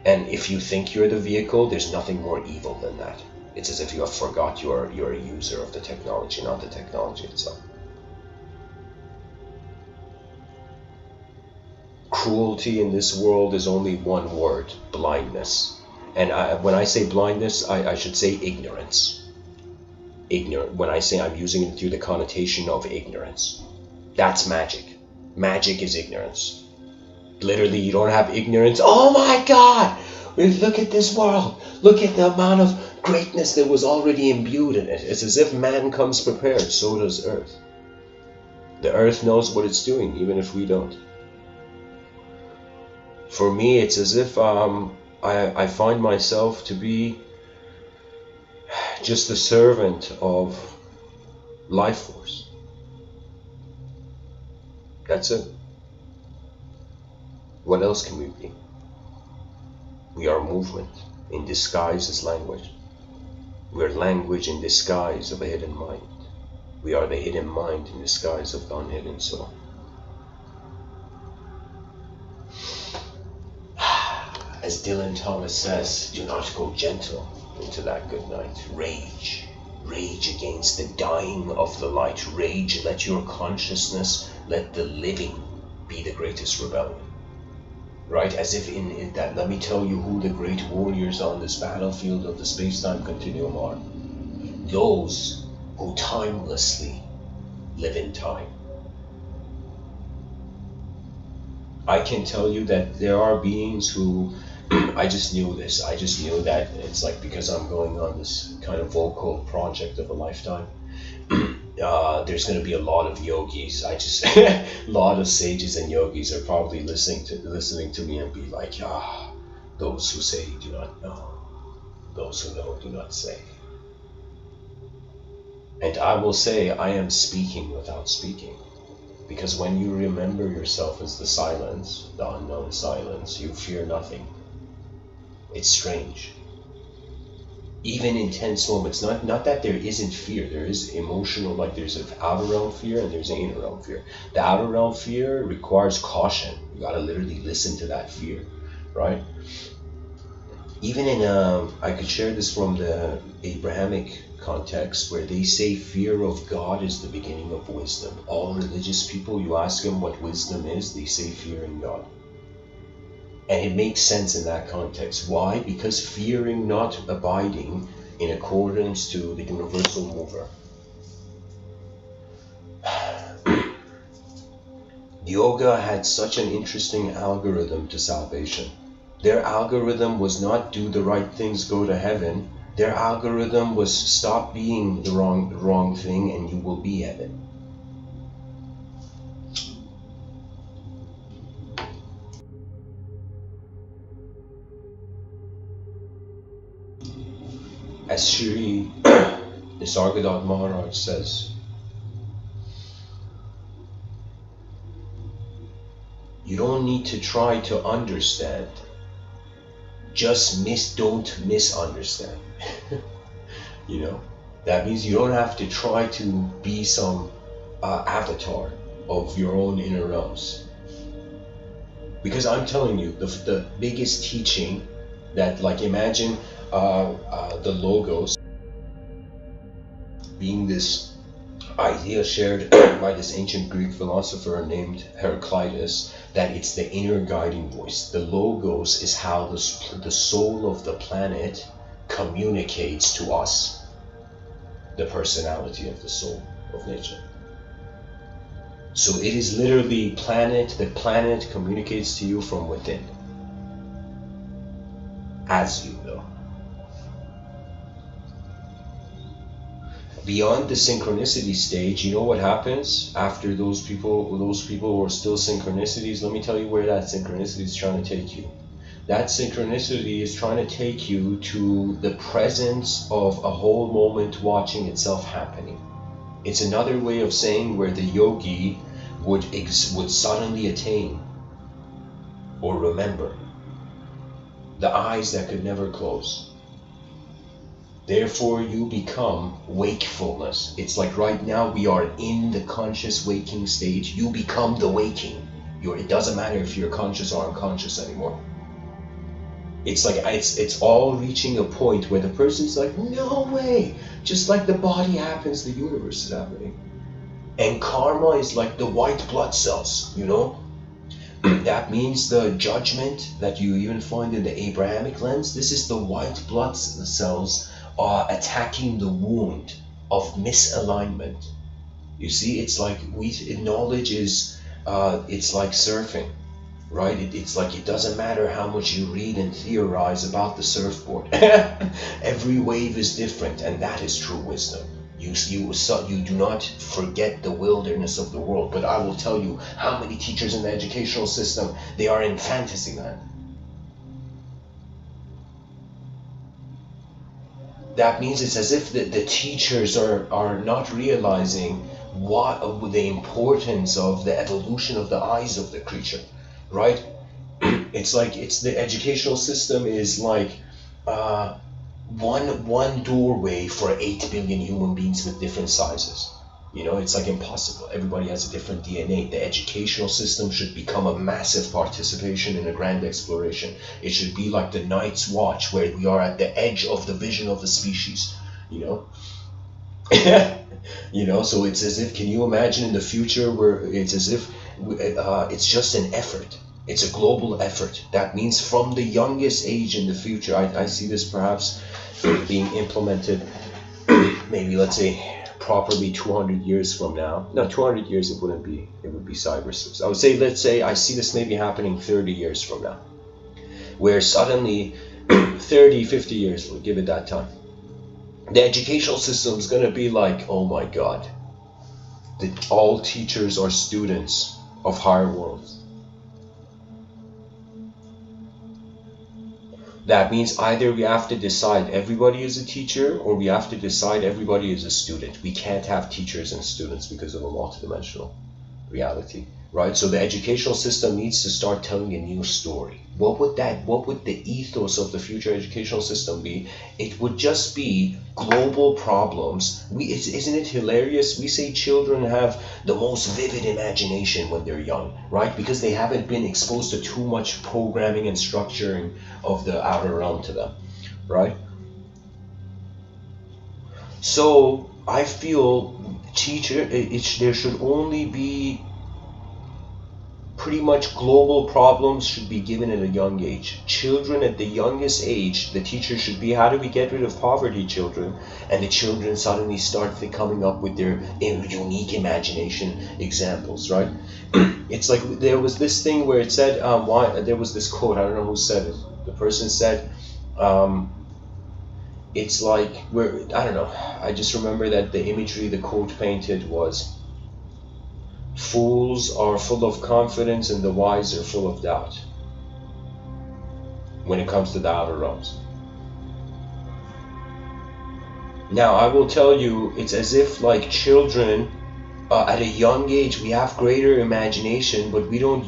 And if you think you're the vehicle, there's nothing more evil than that. It's as if you have forgot you're a user of the technology, not the technology itself. Cruelty in this world is only one word: blindness. And when I say blindness, I should say ignorance. When I say, I'm using it through the connotation of ignorance. That's magic. Magic is ignorance. Literally, you don't have ignorance. Oh my God! Look at this world. Look at the amount of greatness that was already imbued in it. It's as if man comes prepared. So does Earth. The Earth knows what it's doing, even if we don't. For me, it's as if I find myself to be just a servant of life force. That's it. What else can we be? We are movement in disguise as language. We are language in disguise of a hidden mind. We are the hidden mind in disguise of the unhidden soul. As Dylan Thomas says, do not go gentle into that good night. Rage. Rage against the dying of the light. Rage, let your consciousness, let the living be the greatest rebellion. Right, as if in that, let me tell you who the great warriors on this battlefield of the space-time continuum are. Those who timelessly live in time. I can tell you that there are beings who, I just knew this, I just knew that it's like, because I'm going on this kind of vocal project of a lifetime, there's going to be a lot of yogis. A lot of sages and yogis are probably listening to me and be like, Those who say do not know. Those who know do not say. And I will say, I am speaking without speaking. Because when you remember yourself as the silence, the unknown silence, you fear nothing. It's strange. Even in tense moments, not that there isn't fear, there is emotional, like there's an outer realm fear and there's an inner realm fear. The outer realm fear requires caution. You gotta literally listen to that fear, right? Even in, I could share this from the Abrahamic context, where they say fear of God is the beginning of wisdom. All religious people, you ask them what wisdom is, they say fearing God. And it makes sense in that context. Why? Because fearing not abiding in accordance to the universal mover. Yoga had such an interesting algorithm to salvation. Their algorithm was not do the right things, go to heaven. Their algorithm was stop being the wrong thing and you will be heaven. As Shri Nisargadatta Maharaj says, you don't need to try to understand. Just don't misunderstand. You know, that means you don't have to try to be some avatar of your own inner realms. Because I'm telling you, the biggest teaching that, like, imagine the logos being this idea shared by this ancient Greek philosopher named Heraclitus, that it's the inner guiding voice. The logos is how the soul of the planet communicates to us, the personality of the soul of nature. So it is literally the planet communicates to you from within, as you know. Beyond the synchronicity stage, you know what happens after those people who are still synchronicities? Let me tell you where that synchronicity is trying to take you. That synchronicity is trying to take you to the presence of a whole moment watching itself happening. It's another way of saying where the yogi would suddenly attain or remember the eyes that could never close. Therefore, you become wakefulness. It's like right now we are in the conscious waking stage. You become the waking. It doesn't matter if you're conscious or unconscious anymore. It's like it's all reaching a point where the person's like, no way. Just like the body happens, the universe is happening. And karma is like the white blood cells, you know? That means the judgment that you even find in the Abrahamic lens. This is the white blood cells are attacking the wound of misalignment. You see, it's like knowledge is it's like surfing, right? It's like it doesn't matter how much you read and theorize about the surfboard. Every wave is different, and that is true wisdom. You do not forget the wilderness of the world. But I will tell you, how many teachers in the educational system, they are in fantasy land. That means it's as if the teachers are not realizing what the importance of the evolution of the eyes of the creature, right? It's like the educational system is like one doorway for 8 billion human beings with different sizes. You know, it's like impossible. Everybody has a different DNA. The educational system should become a massive participation in a grand exploration. It should be like the Night's Watch, where we are at the edge of the vision of the species, you know? You know, so it's as if, can you imagine in the future where it's as if it's just an effort. It's a global effort. That means from the youngest age in the future, I see this perhaps being implemented, maybe let's say properly 200 years from now. No, 200 years it wouldn't be. It would be cyber. I would say, let's say I see this maybe happening 30 years from now, where suddenly 30, 50 years, we'll give it that time, the educational system is going to be like, oh my God, that all teachers are students of higher worlds. That means either we have to decide everybody is a teacher, or we have to decide everybody is a student. We can't have teachers and students because of a multidimensional reality, right? So the educational system needs to start telling a new story. What would the ethos of the future educational system be? It would just be global problems. Isn't it hilarious? We say children have the most vivid imagination when they're young, right? Because they haven't been exposed to too much programming and structuring of the outer realm to them, right? So I feel there should only be pretty much global problems should be given at a young age. Children at the youngest age, the teacher should be, how do we get rid of poverty, children? And the children suddenly start coming up with their unique imagination examples, right? It's like there was this thing where it said, there was this quote, I don't know who said it. The person said, it's like, I don't know, I just remember that the imagery the quote painted was, fools are full of confidence and the wise are full of doubt when it comes to the outer realms. Now I will tell you, it's as if like children at a young age we have greater imagination, but we don't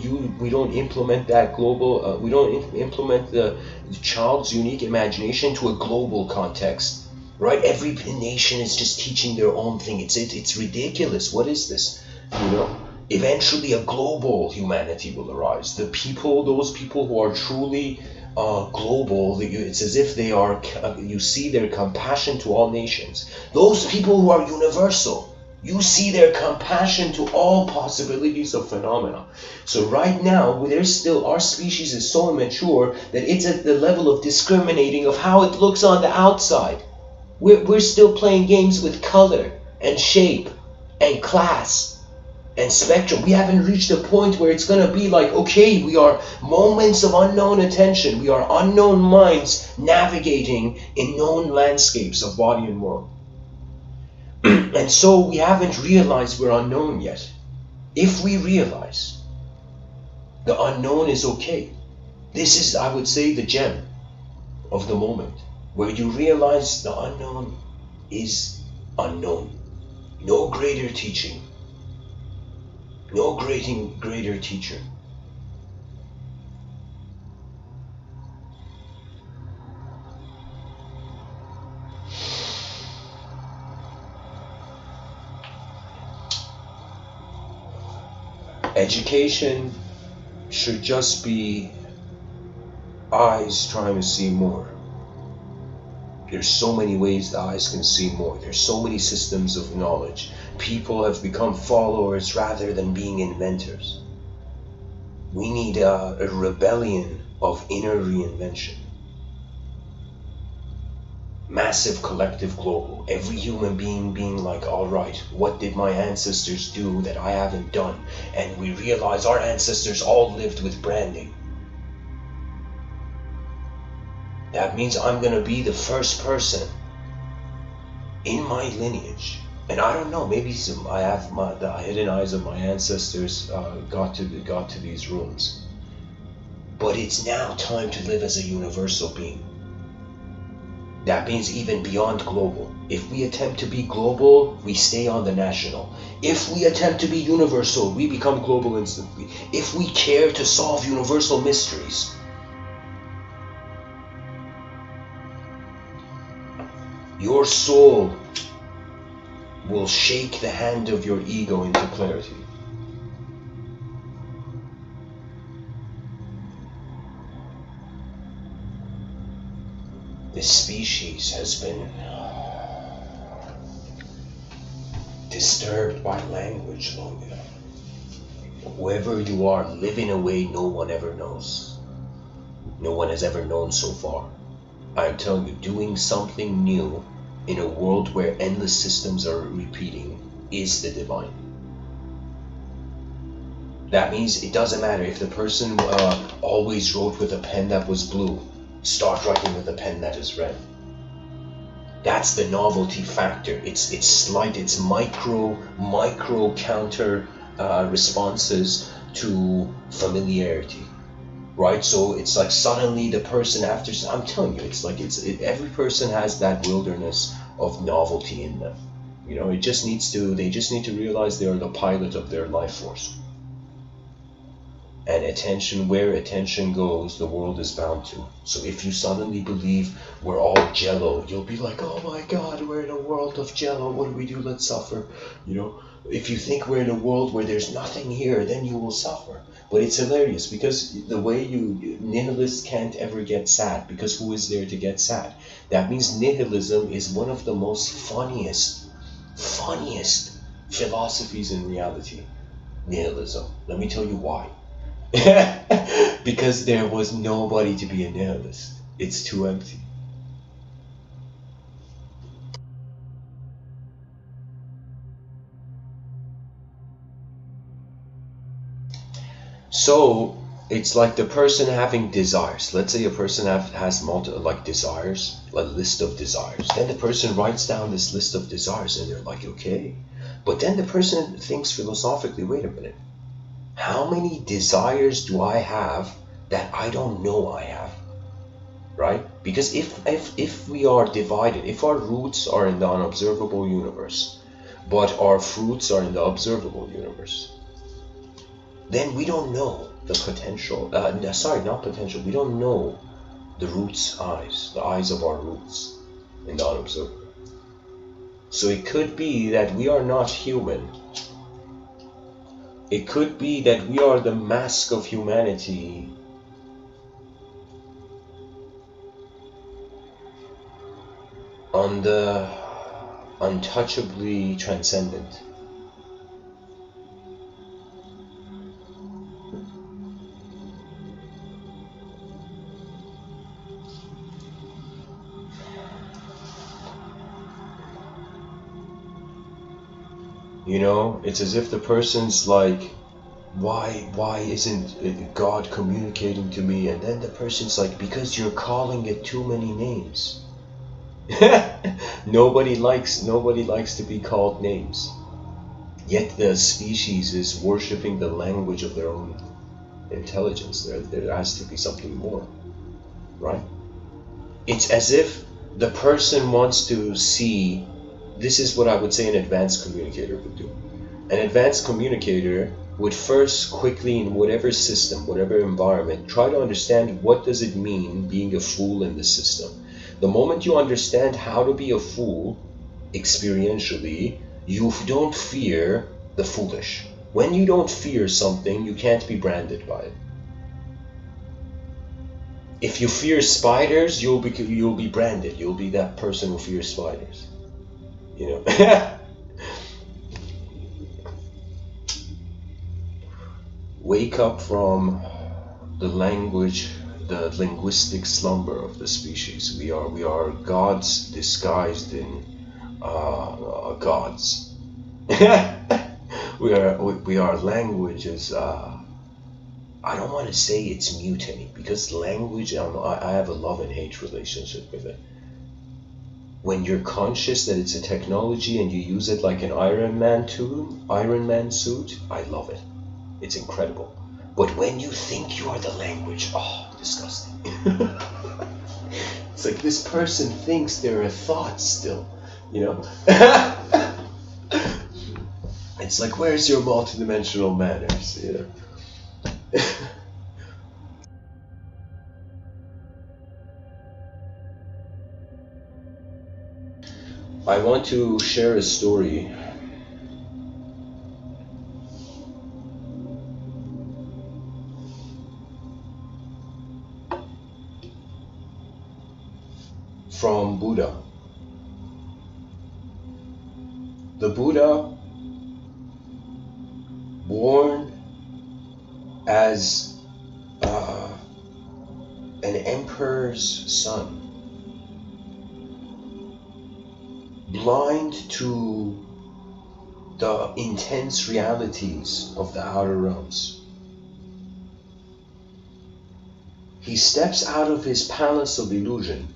implement that global we don't implement the child's unique imagination to a global context, right? Every nation is just teaching their own thing. It's ridiculous. What is this? You know, eventually a global humanity will arise. Those people who are truly global, it's as if they are, you see their compassion to all nations. Those people who are universal, you see their compassion to all possibilities of phenomena. So right now, our species is so immature that it's at the level of discriminating of how it looks on the outside. We're still playing games with color and shape and class and spectrum. We haven't reached a point where it's going to be like, okay, we are moments of unknown attention. We are unknown minds navigating in known landscapes of body and world. And so we haven't realized we're unknown yet. If we realize the unknown is okay, this is, I would say, the gem of the moment, where you realize the unknown is unknown. No greater teaching. No greater teacher. Education should just be eyes trying to see more. There's so many ways the eyes can see more. There's so many systems of knowledge. People have become followers rather than being inventors. We need a rebellion of inner reinvention. Massive collective global. Every human being like, all right, what did my ancestors do that I haven't done? And we realize our ancestors all lived with branding. That means I'm going to be the first person in my lineage. And I don't know, maybe I have the hidden eyes of my ancestors got to these rooms. But it's now time to live as a universal being. That means even beyond global. If we attempt to be global, we stay on the national. If we attempt to be universal, we become global instantly. If we care to solve universal mysteries, your soul will shake the hand of your ego into clarity. This species has been disturbed by language long enough. Whoever you are, live in a way no one ever knows. No one has ever known so far. I am telling you, doing something new in a world where endless systems are repeating is the divine. That means it doesn't matter if the person always wrote with a pen that was blue. Start writing with a pen that is red. That's the novelty factor. It's slight, it's micro counter responses to familiarity. right? So it's like suddenly the person after, I'm telling you, it's like every person has that wilderness of novelty in them. You know, they just need to realize they are the pilot of their life force. And attention, where attention goes, the world is bound to. So if you suddenly believe we're all jello, you'll be like, oh my God, we're in a world of jello. What do we do? Let's suffer. You know, if you think we're in a world where there's nothing here, then you will suffer. But it's hilarious because the way nihilists can't ever get sad, because who is there to get sad? That means nihilism is one of the most funniest philosophies in reality. Nihilism. Let me tell you why. Because there was nobody to be a nihilist. It's too empty. So it's like the person having desires. Let's say a person has desires, a list of desires. Then the person writes down this list of desires and they're like, okay. But then the person thinks philosophically, wait a minute. How many desires do I have that I don't know I have? Right? Because if we are divided, if our roots are in the unobservable universe, but our fruits are in the observable universe, then we don't know the potential, not potential, we don't know the roots' eyes, the eyes of our roots in the unobservable. So it could be that we are not human. It could be that we are the mask of humanity on the untouchably transcendent. You know, it's as if the person's like, why isn't God communicating to me? And then the person's like, because you're calling it too many names. Nobody likes to be called names. Yet the species is worshipping the language of their own intelligence. There has to be something more, right? It's as if the person wants to see. This is what I would say an advanced communicator would do. An advanced communicator would first quickly, in whatever system, whatever environment, try to understand what does it mean being a fool in the system. The moment you understand how to be a fool experientially, you don't fear the foolish. When you don't fear something, you can't be branded by it. If you fear spiders, you'll be branded. You'll be that person who fears spiders. You know. Wake up from the linguistic slumber of the species. We are gods disguised in gods. we are languages. I don't want to say it's mutating, because language, I have a love and hate relationship with it. When you're conscious that it's a technology and you use it like an Iron Man suit, I love it. It's incredible. But when you think you are the language, oh, disgusting. It's like this person thinks there are thoughts still, you know? It's like, where's your multidimensional manners, you know? I want to share a story from Buddha. The Buddha, born as an emperor's son, blind to the intense realities of the outer realms. He steps out of his palace of illusion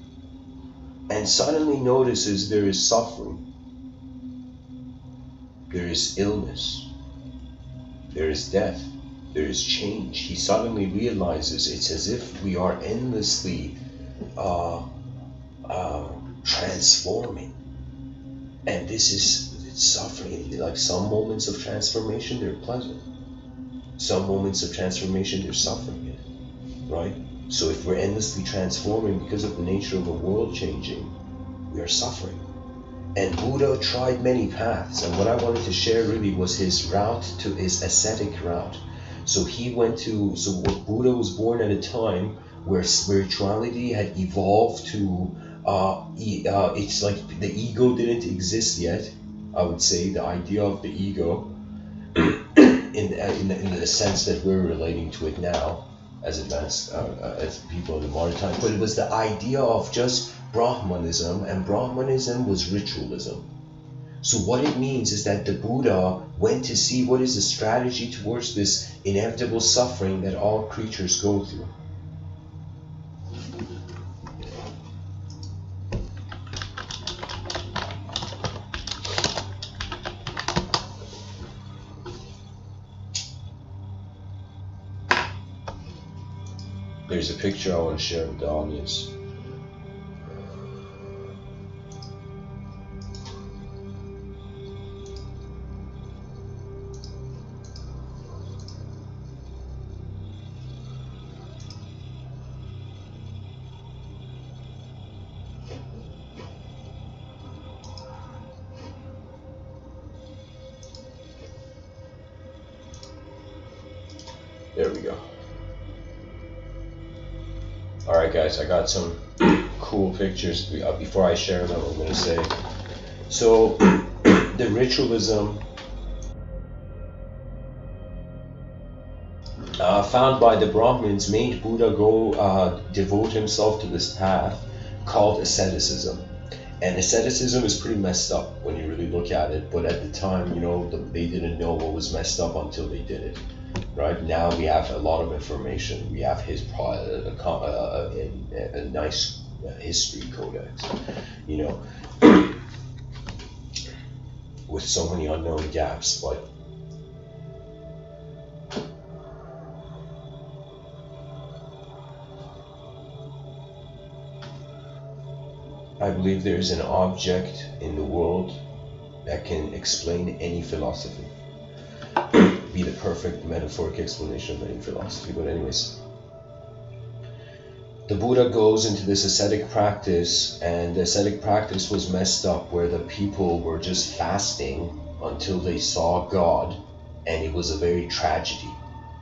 and suddenly notices there is suffering, there is illness, there is death, there is change. He suddenly realizes it's as if we are endlessly transforming. And this is suffering. Like some moments of transformation, they're pleasant. Some moments of transformation, they're suffering in it, right? So if we're endlessly transforming because of the nature of the world changing, we are suffering. And Buddha tried many paths, and what I wanted to share really was his route to his ascetic route. So Buddha was born at a time where spirituality had evolved to, it's like the ego didn't exist yet. I would say the idea of the ego, in the sense that we're relating to it now, as advanced as people in the modern time, but it was the idea of just Brahmanism, and Brahmanism was ritualism. So what it means is that the Buddha went to see what is the strategy towards this inevitable suffering that all creatures go through. There's a picture I want to share with the audience. There we go. Alright guys, I got some cool pictures. Before I share them, I'm going to say, so the ritualism found by the Brahmins made Buddha go devote himself to this path called asceticism. And asceticism is pretty messed up when you really look at it, but at the time, you know, they didn't know what was messed up until they did it. Right now we have a lot of information. We have a nice history codex, you know, with so many unknown gaps. But I believe there is an object in the world that can explain any philosophy. Be the perfect metaphoric explanation of any philosophy. But anyways, the Buddha goes into this ascetic practice, and the ascetic practice was messed up where the people were just fasting until they saw God, and it was a very tragedy,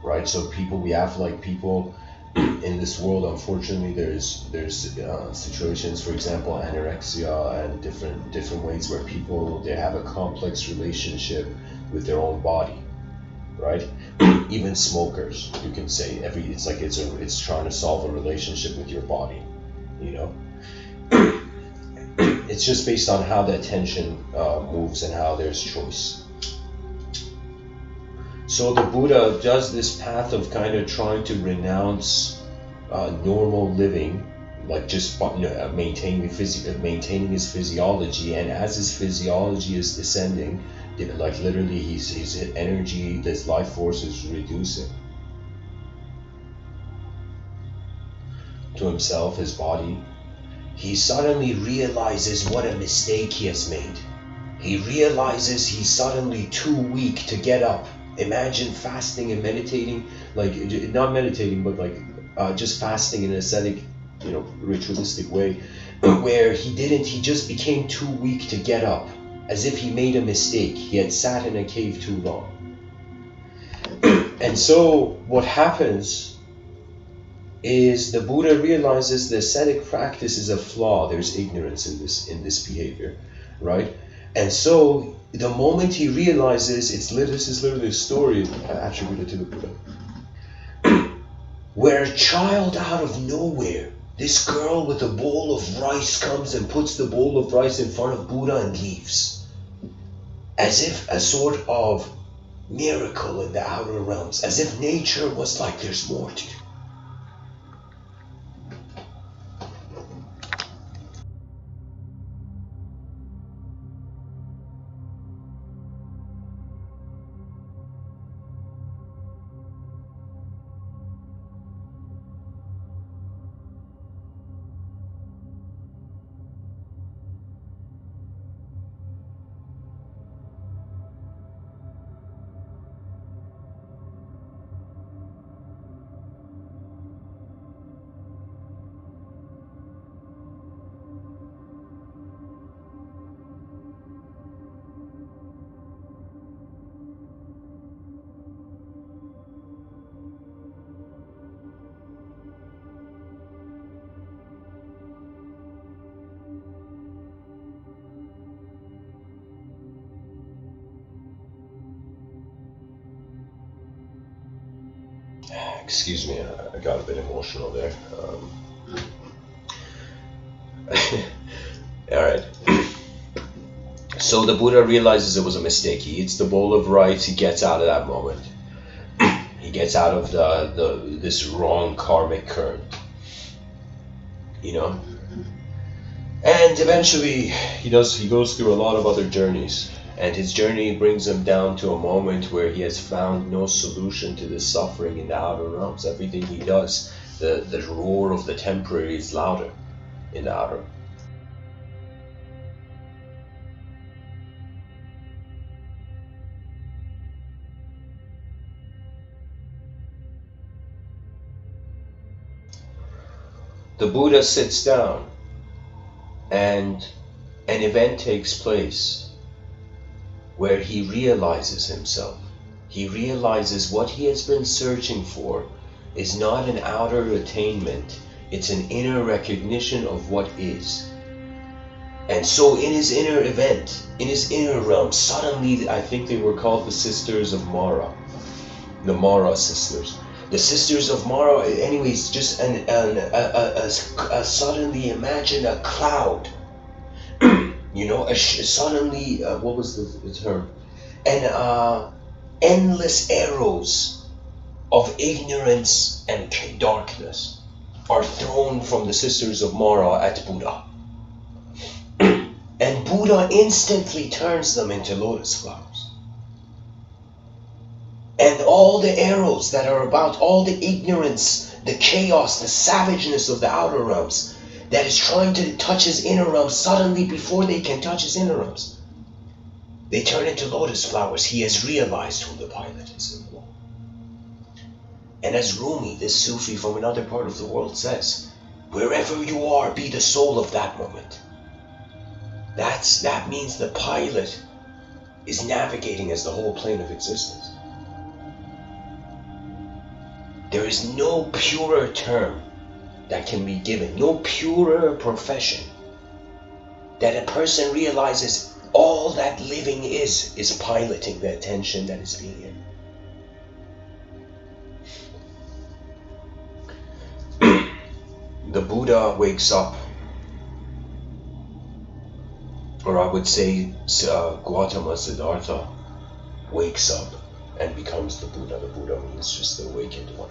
right? So we have like people in this world, unfortunately, there's situations, for example, anorexia and different ways where people, they have a complex relationship with their own body. Right? Even smokers, you can say it's like it's trying to solve a relationship with your body, you know. It's just based on how the attention moves and how there's choice. So the Buddha does this path of kind of trying to renounce normal living, like just maintaining his physiology, and as his physiology is descending, like literally his energy, his life force is reducing to himself, his body. He suddenly realizes what a mistake he has made. He realizes he's suddenly too weak to get up. Imagine fasting and meditating, like not meditating, but like just fasting in an ascetic, you know, ritualistic way, where he just became too weak to get up. As if he made a mistake. He had sat in a cave too long. And so what happens is the Buddha realizes the ascetic practice is a flaw. There's ignorance in this behavior, right? And so the moment he realizes, this is literally a story attributed to the Buddha, where a child out of nowhere, this girl with a bowl of rice comes and puts the bowl of rice in front of Buddha and leaves. As if a sort of miracle in the outer realms, as if nature was like, there's more to do. Excuse me, I got a bit emotional there. Alright. So the Buddha realizes it was a mistake. He eats the bowl of rice, he gets out of that moment. He gets out of this wrong karmic current. You know? And eventually he goes through a lot of other journeys. And his journey brings him down to a moment where he has found no solution to this suffering in the outer realms. Everything he does, the roar of the temporary is louder in the outer. The Buddha sits down and an event takes place where he realizes himself. He realizes what he has been searching for is not an outer attainment, it's an inner recognition of what is. And so in his inner event, in his inner realm, suddenly, I think they were called the Sisters of Mara, the Mara sisters. The Sisters of Mara, anyways, just suddenly imagine a cloud. You know, suddenly, what was the term? And endless arrows of ignorance and darkness are thrown from the Sisters of Mara at Buddha. And Buddha instantly turns them into lotus flowers. And all the arrows that are about, all the ignorance, the chaos, the savageness of the outer realms that is trying to touch his inner realms, suddenly before they can touch his inner realms, they turn into lotus flowers. He has realized who the pilot is. And as Rumi, this Sufi from another part of the world, says, wherever you are, be the soul of that moment. That means the pilot is navigating as the whole plane of existence. There is no purer term that can be given, no purer profession, that a person realizes all that living is piloting the attention that is being given. The Buddha wakes up, or I would say Gautama Siddhartha wakes up and becomes the Buddha. The Buddha means just the awakened one.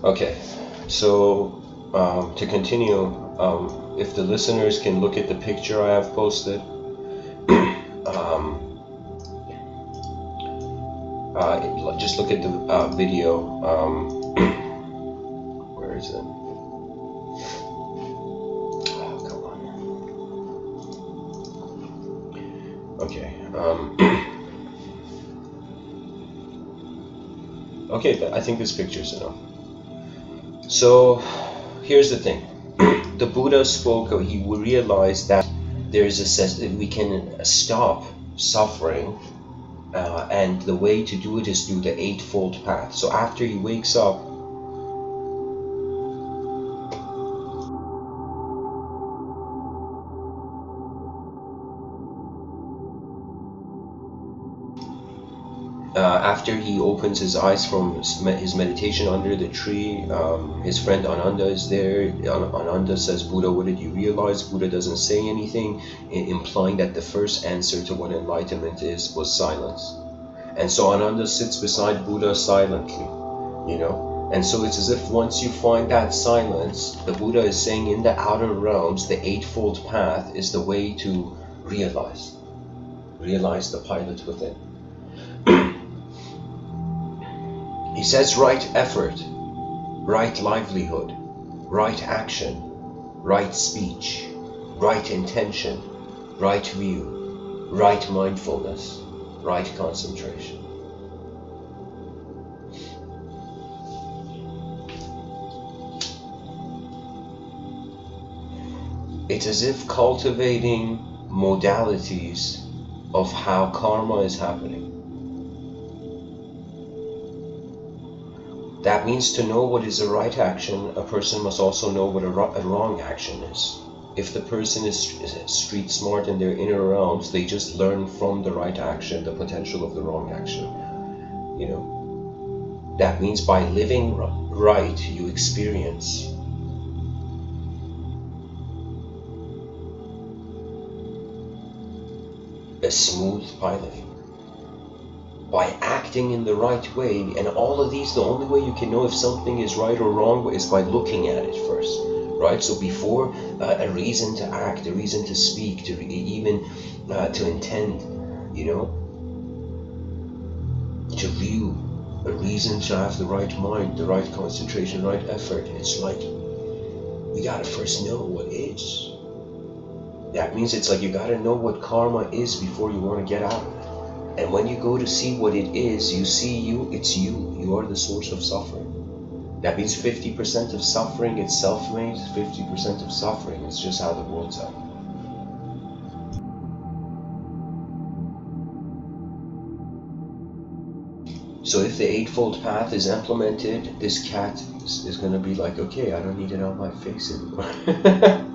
Okay, so to continue, if the listeners can look at the picture I have posted, just look at the video. Where is it? Oh, come on. Okay. Okay, I think this picture is enough. So here's the thing. The Buddha spoke, he realized that there is we can stop suffering, and the way to do it is through the Eightfold Path. So after he wakes up, after he opens his eyes from his meditation under the tree, his friend Ananda is there. Ananda says, Buddha, what did you realize? Buddha doesn't say anything, implying that the first answer to what enlightenment was silence. And so Ananda sits beside Buddha silently, you know. And so it's as if once you find that silence, the Buddha is saying in the outer realms, the Eightfold Path is the way to realize the pilot within. He says right effort, right livelihood, right action, right speech, right intention, right view, right mindfulness, right concentration. It's as if cultivating modalities of how karma is happening. That means to know what is a right action, a person must also know what a wrong action is. If the person is street smart in their inner realms, they just learn from the right action the potential of the wrong action. You know, that means by living right, you experience a smooth piloting. By acting in the right way, and all of these, the only way you can know if something is right or wrong is by looking at it first, right? So before a reason to act, a reason to speak, to even to intend, you know, to view, a reason to have the right mind, the right concentration, right effort, it's like we gotta first know what is. That means it's like you gotta know what karma is before you want to get out of it. And when you go to see what it is, you see it's you. You are the source of suffering. That means 50% of suffering is self-made, 50% of suffering is just how the world's at. So if the Eightfold Path is implemented, this cat is going to be like, okay, I don't need it on my face anymore.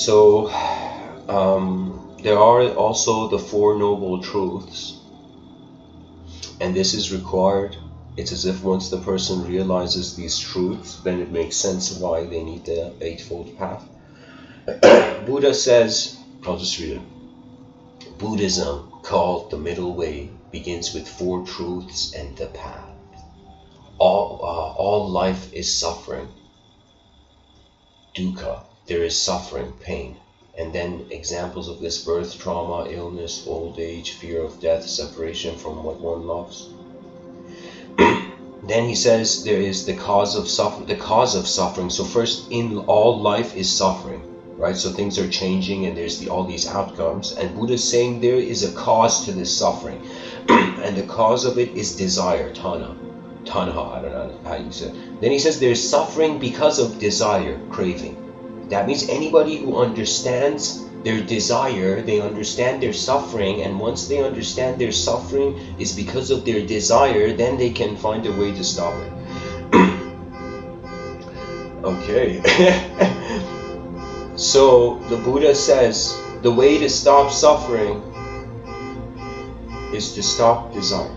So there are also the Four Noble Truths, and this is required. It's as if once the person realizes these truths, then it makes sense why they need the Eightfold Path. Buddha says, I'll just read it. Buddhism, called the Middle Way, begins with four truths and the path. All life is suffering. Dukkha, there is suffering, pain. And then examples of this: birth, trauma, illness, old age, fear of death, separation from what one loves. Then he says there is the cause of suffering. So first, in all life is suffering, right? So things are changing and there's all these outcomes. And Buddha is saying there is a cause to this suffering. And the cause of it is desire, tanha, I don't know how you say it. Then he says there's suffering because of desire, craving. That means anybody who understands their desire, they understand their suffering, and once they understand their suffering is because of their desire, then they can find a way to stop it. Okay. So the Buddha says the way to stop suffering is to stop desire.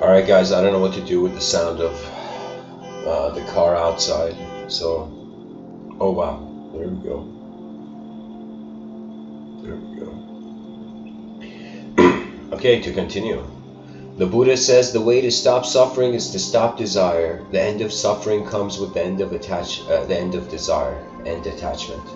Alright guys, I don't know what to do with the sound of the car outside, so, oh wow, there we go. Okay, to continue. The Buddha says the way to stop suffering is to stop desire. The end of suffering comes with the end of desire and detachment.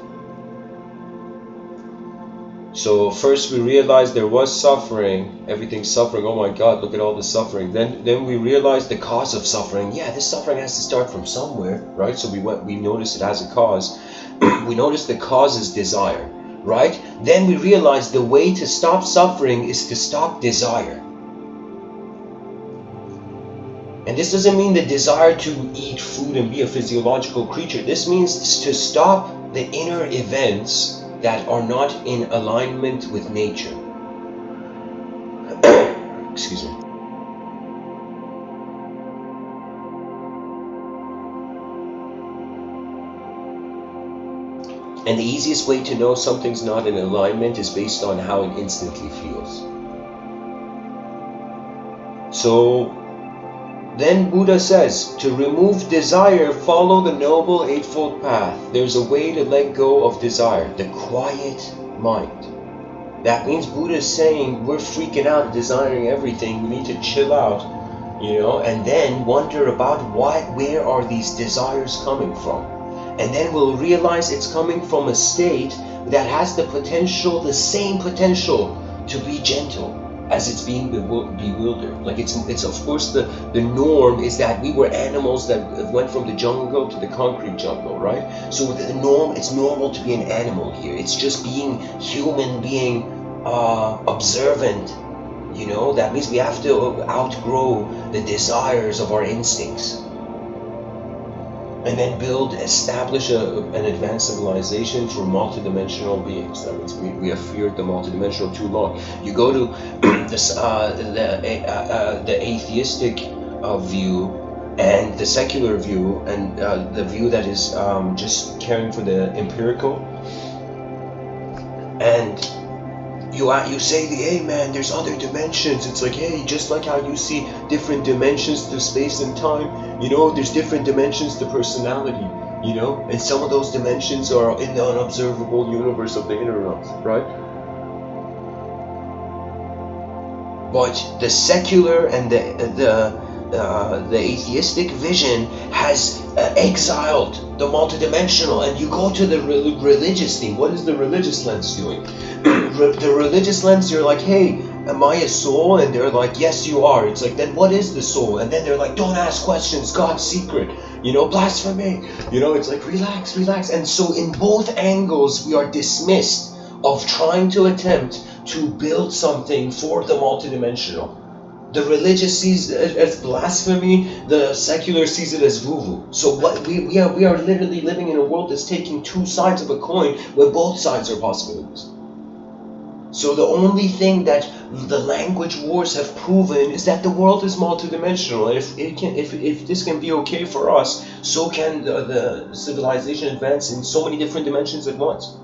So first we realized there was suffering, everything's suffering, oh my god, look at all the suffering. Then we realized the cause of suffering. Yeah, this suffering has to start from somewhere, right? So we noticed it has a cause. We noticed the cause is desire, right? Then we realized the way to stop suffering is to stop desire. And this doesn't mean the desire to eat food and be a physiological creature. This means to stop the inner events that are not in alignment with nature. Excuse me. And the easiest way to know something's not in alignment is based on how it instantly feels. So then Buddha says, to remove desire, follow the Noble Eightfold Path. There's a way to let go of desire, the quiet mind. That means Buddha is saying we're freaking out, desiring everything. We need to chill out, and then wonder about where are these desires coming from? And then we'll realize it's coming from a state that has the same potential to be gentle as it's being bewildered. Like it's of course the norm is that we were animals that went from the jungle to the concrete jungle, right? So the norm, it's normal to be an animal here. It's just being human, being observant. That means we have to outgrow the desires of our instincts. And then establish an advanced civilization for multidimensional beings. That means we have feared the multidimensional too long. You go to the atheistic view and the secular view, and the view that is just caring for the empirical. And you say, hey man, there's other dimensions. It's like, hey, just like how you see different dimensions to space and time, there's different dimensions to personality, and some of those dimensions are in the unobservable universe of the inner realms, right? But the secular and the atheistic vision has exiled the multidimensional. And you go to the religious thing. What is the religious lens doing? The religious lens, you're like, hey, am I a soul? And they're like, yes, you are. It's like, then what is the soul? And then they're like, don't ask questions, God's secret, blasphemy. It's like, relax. And so in both angles, we are dismissed of trying to attempt to build something for the multidimensional. The religious sees it as blasphemy, the secular sees it as woo-woo. So what we are literally living in a world that's taking two sides of a coin when both sides are possibilities. So the only thing that the language wars have proven is that the world is multidimensional. And if this can be okay for us, so can the civilization advance in so many different dimensions at once.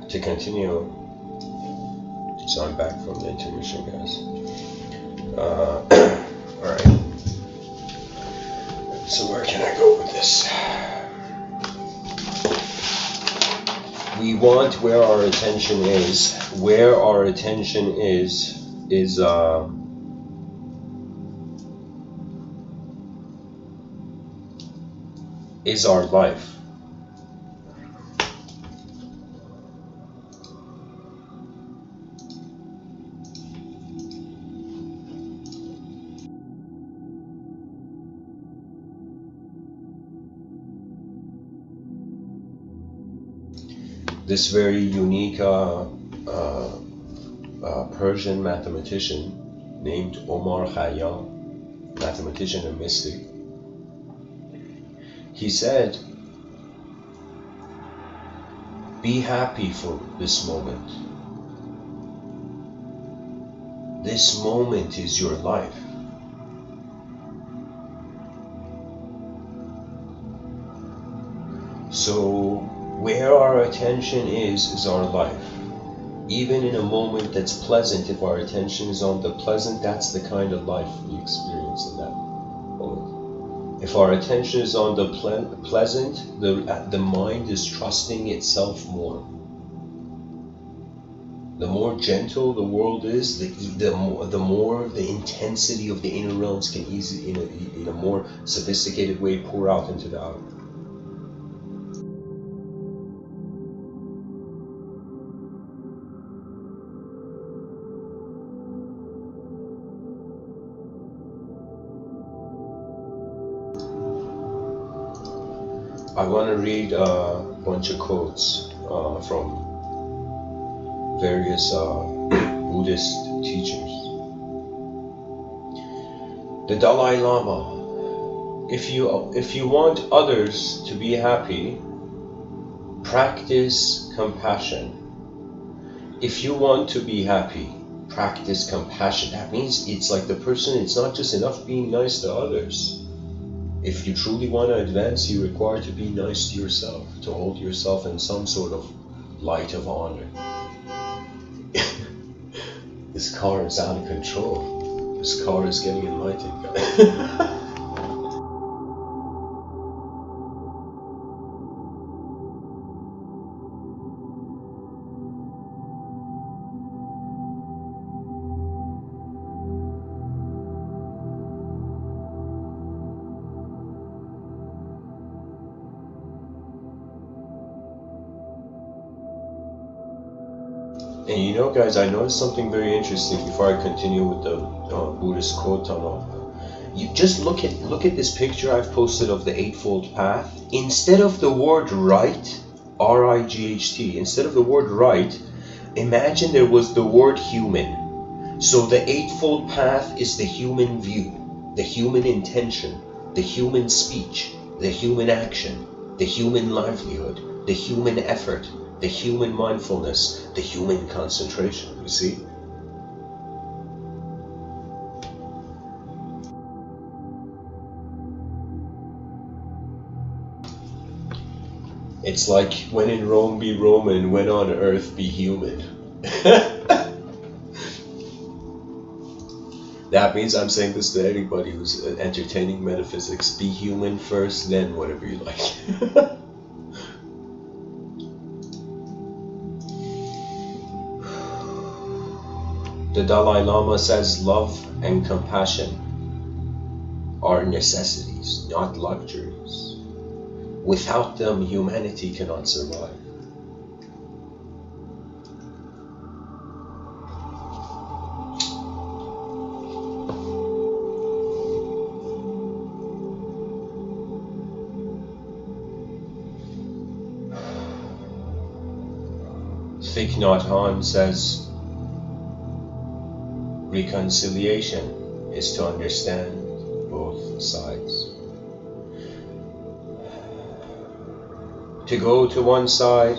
to continue, so I'm back from the intermission, guys. Alright. So where can I go with this? We want where our attention is. Where our attention is our life. This very unique Persian mathematician named Omar Khayyam, mathematician and mystic, he said, be happy for this moment. This moment is your life. So where our attention is our life. Even in a moment that's pleasant, if our attention is on the pleasant, that's the kind of life we experience in that moment. If our attention is on the pleasant, the mind is trusting itself more. The more gentle the world is, the more the intensity of the inner realms can easily, in a more sophisticated way, pour out into the outer. I want to read a bunch of quotes from various Buddhist teachers. The Dalai Lama, if you want others to be happy, practice compassion. If you want to be happy, practice compassion. That means it's like the person, it's not just enough being nice to others. If you truly want to advance, you require to be nice to yourself, to hold yourself in some sort of light of honor. This car is out of control. This car is getting enlightened. And you know, guys, I noticed something very interesting before I continue with the Buddhist quote tunnel. You just look at this picture I've posted of the Eightfold Path. Instead of the word right, R-I-G-H-T, instead of the word right, imagine there was the word human. So the Eightfold Path is the human view, the human intention, the human speech, the human action, the human livelihood, the human effort, the human mindfulness, the human concentration, you see? It's like, when in Rome be Roman, when on earth be human. That means I'm saying this to anybody who's entertaining metaphysics. Be human first, then whatever you like. The Dalai Lama says love and compassion are necessities, not luxuries. Without them, humanity cannot survive. Thich Nhat Hanh says, reconciliation is to understand both sides. To go to one side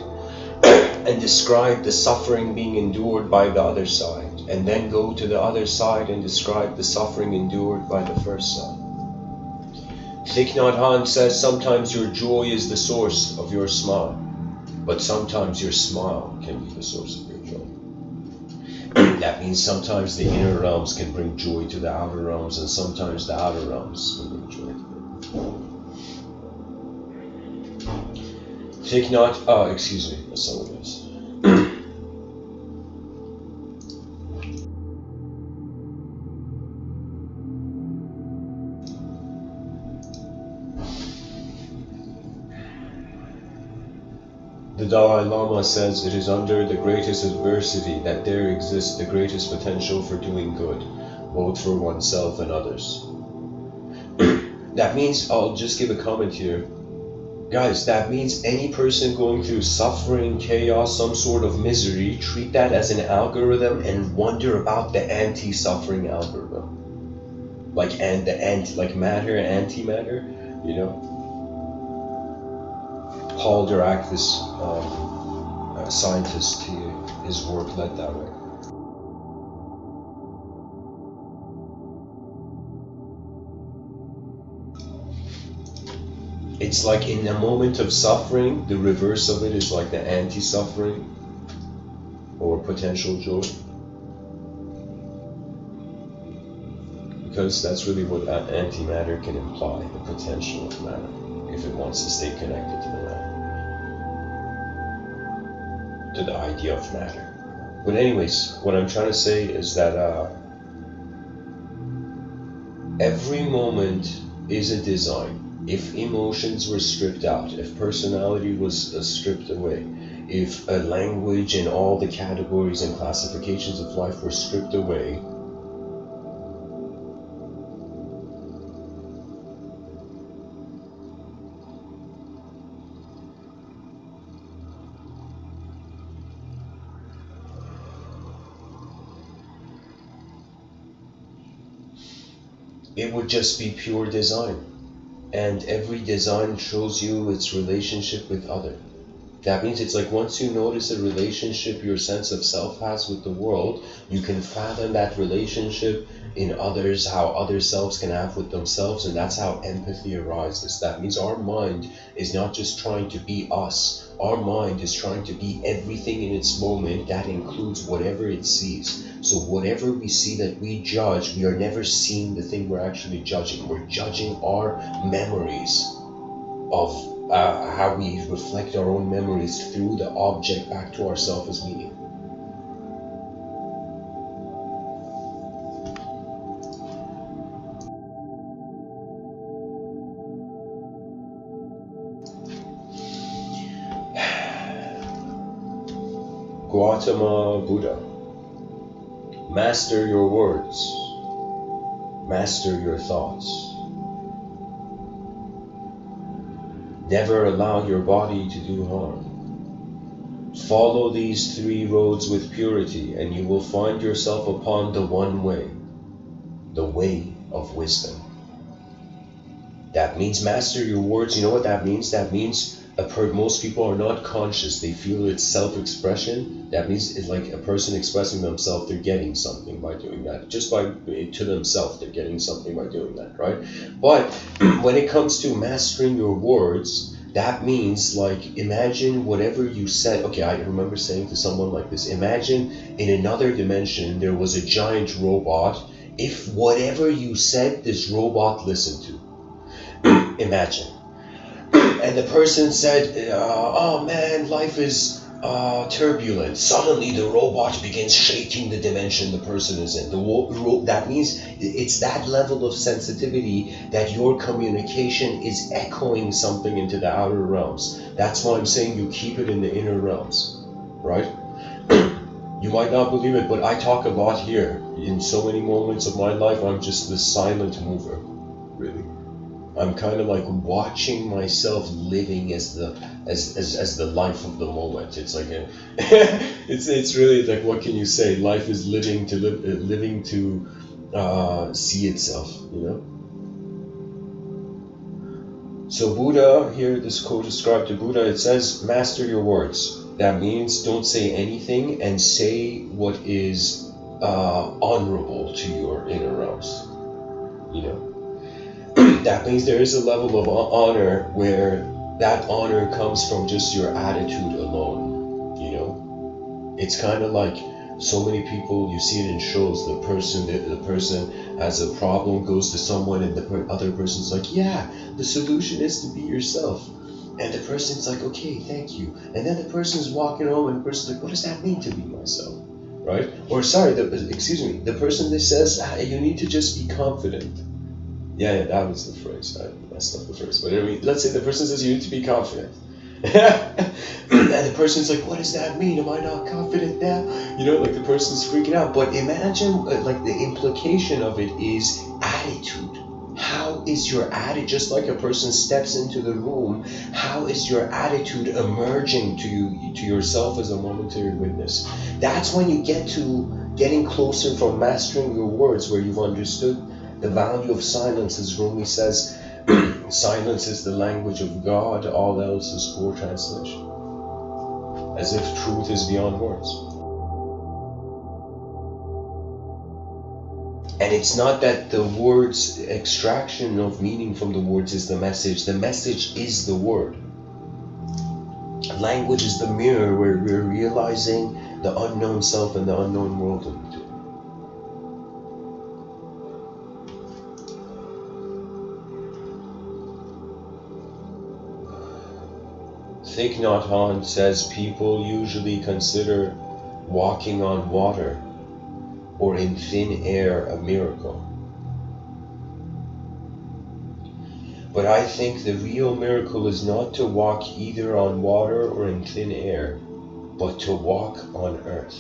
and describe the suffering being endured by the other side, and then go to the other side and describe the suffering endured by the first side. Thich Nhat Hanh says sometimes your joy is the source of your smile, But sometimes your smile can be the source of your joy. That means sometimes the inner realms can bring joy to the outer realms, and sometimes the outer realms can bring joy to the inner. Take not, excuse me, that's not what it is. The Dalai Lama says it is under the greatest adversity that there exists the greatest potential for doing good, both for oneself and others. That means, I'll just give a comment here. Guys, that means any person going through suffering, chaos, some sort of misery, treat that as an algorithm and wonder about the anti-suffering algorithm. Like like matter, antimatter, you know? Paul Dirac, this scientist, his work led that way. It's like in a moment of suffering, the reverse of it is like the anti-suffering or potential joy. Because that's really what antimatter can imply, the potential of matter, if it wants to stay connected to the matter. To the idea of matter. But anyways, what I'm trying to say is that every moment is a design. If emotions were stripped out, if personality was stripped away, if a language and all the categories and classifications of life were stripped away, it would just be pure design. And every design shows you its relationship with other. That means it's like once you notice a relationship your sense of self has with the world, you can fathom that relationship in others, how other selves can have with themselves, and that's how empathy arises. That means our mind is not just trying to be us. Our mind is trying to be everything in its moment. That includes whatever it sees. So whatever we see that we judge, we are never seeing the thing we're actually judging. We're judging our memories of how we reflect our own memories through the object back to ourself as meaning. Gautama Buddha. Master your words. Master your thoughts. Never allow your body to do harm. Follow these 3 roads with purity, and you will find yourself upon the one way, the way of wisdom. That means master your words. You know what that means? That means most people are not conscious. They feel it's self-expression. That means it's like a person expressing themselves. They're getting something by doing that. Just by to themselves, they're getting something by doing that, right? But when it comes to mastering your words, that means like imagine whatever you said. Okay, I remember saying to someone like this, imagine in another dimension there was a giant robot. If whatever you said, this robot listened to. Imagine. And the person said, oh man, life is turbulent. Suddenly the robot begins shaking the dimension the person is in. That means it's that level of sensitivity that your communication is echoing something into the outer realms. That's why I'm saying you keep it in the inner realms, right? You might not believe it, but I talk a lot here. In so many moments of my life, I'm just the silent mover, really. I'm kind of like watching myself living as the life of the moment. It's like it's really like, what can you say? Life is living to see itself, you know. So Buddha here, this quote ascribed to Buddha. It says, "Master your words." That means don't say anything and say what is honorable to your inner realms, you know. That means there is a level of honor where that honor comes from just your attitude alone, you know? It's kind of like so many people, you see it in shows, the person has a problem, goes to someone, and the other person's like, yeah, the solution is to be yourself. And the person's like, okay, thank you. And then the person's walking home and the person's like, what does that mean to be myself? Right? Or sorry, the person that says, you need to just be confident. Yeah, that was the phrase. I messed up the phrase. But I mean, let's say the person says you need to be confident. And the person's like, what does that mean? Am I not confident now? You know, like the person's freaking out. But imagine, like the implication of it is attitude. How is your attitude, just like a person steps into the room, how is your attitude emerging to yourself as a momentary witness? That's when you get to getting closer from mastering your words, where you've understood the value of silence. As Rumi says, silence is the language of God, all else is poor translation. As if truth is beyond words. And it's not that the words, extraction of meaning from the words is the message. The message is the word. Language is the mirror where we're realizing the unknown self and the unknown world in between. Thich Nhat Hanh says people usually consider walking on water or in thin air a miracle. But I think the real miracle is not to walk either on water or in thin air, but to walk on earth.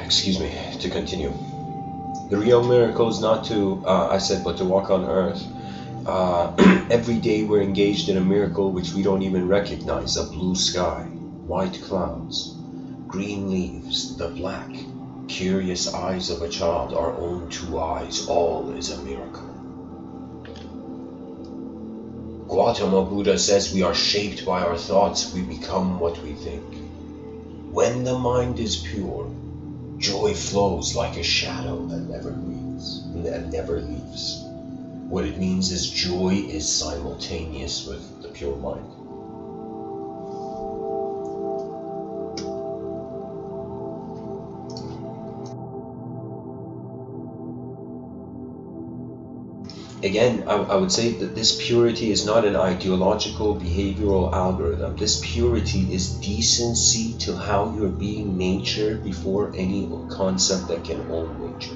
Excuse me, to continue. The real miracle is not to, but to walk on earth. Every day we're engaged in a miracle which we don't even recognize. A blue sky, white clouds, green leaves, the black, curious eyes of a child, our own two eyes, all is a miracle. Gautama Buddha says we are shaped by our thoughts, we become what we think. When the mind is pure, joy flows like a shadow that never leaves. What it means is joy is simultaneous with the pure mind. Again, I would say that this purity is not an ideological behavioral algorithm. This purity is decency to how you're being nature before any concept that can own nature.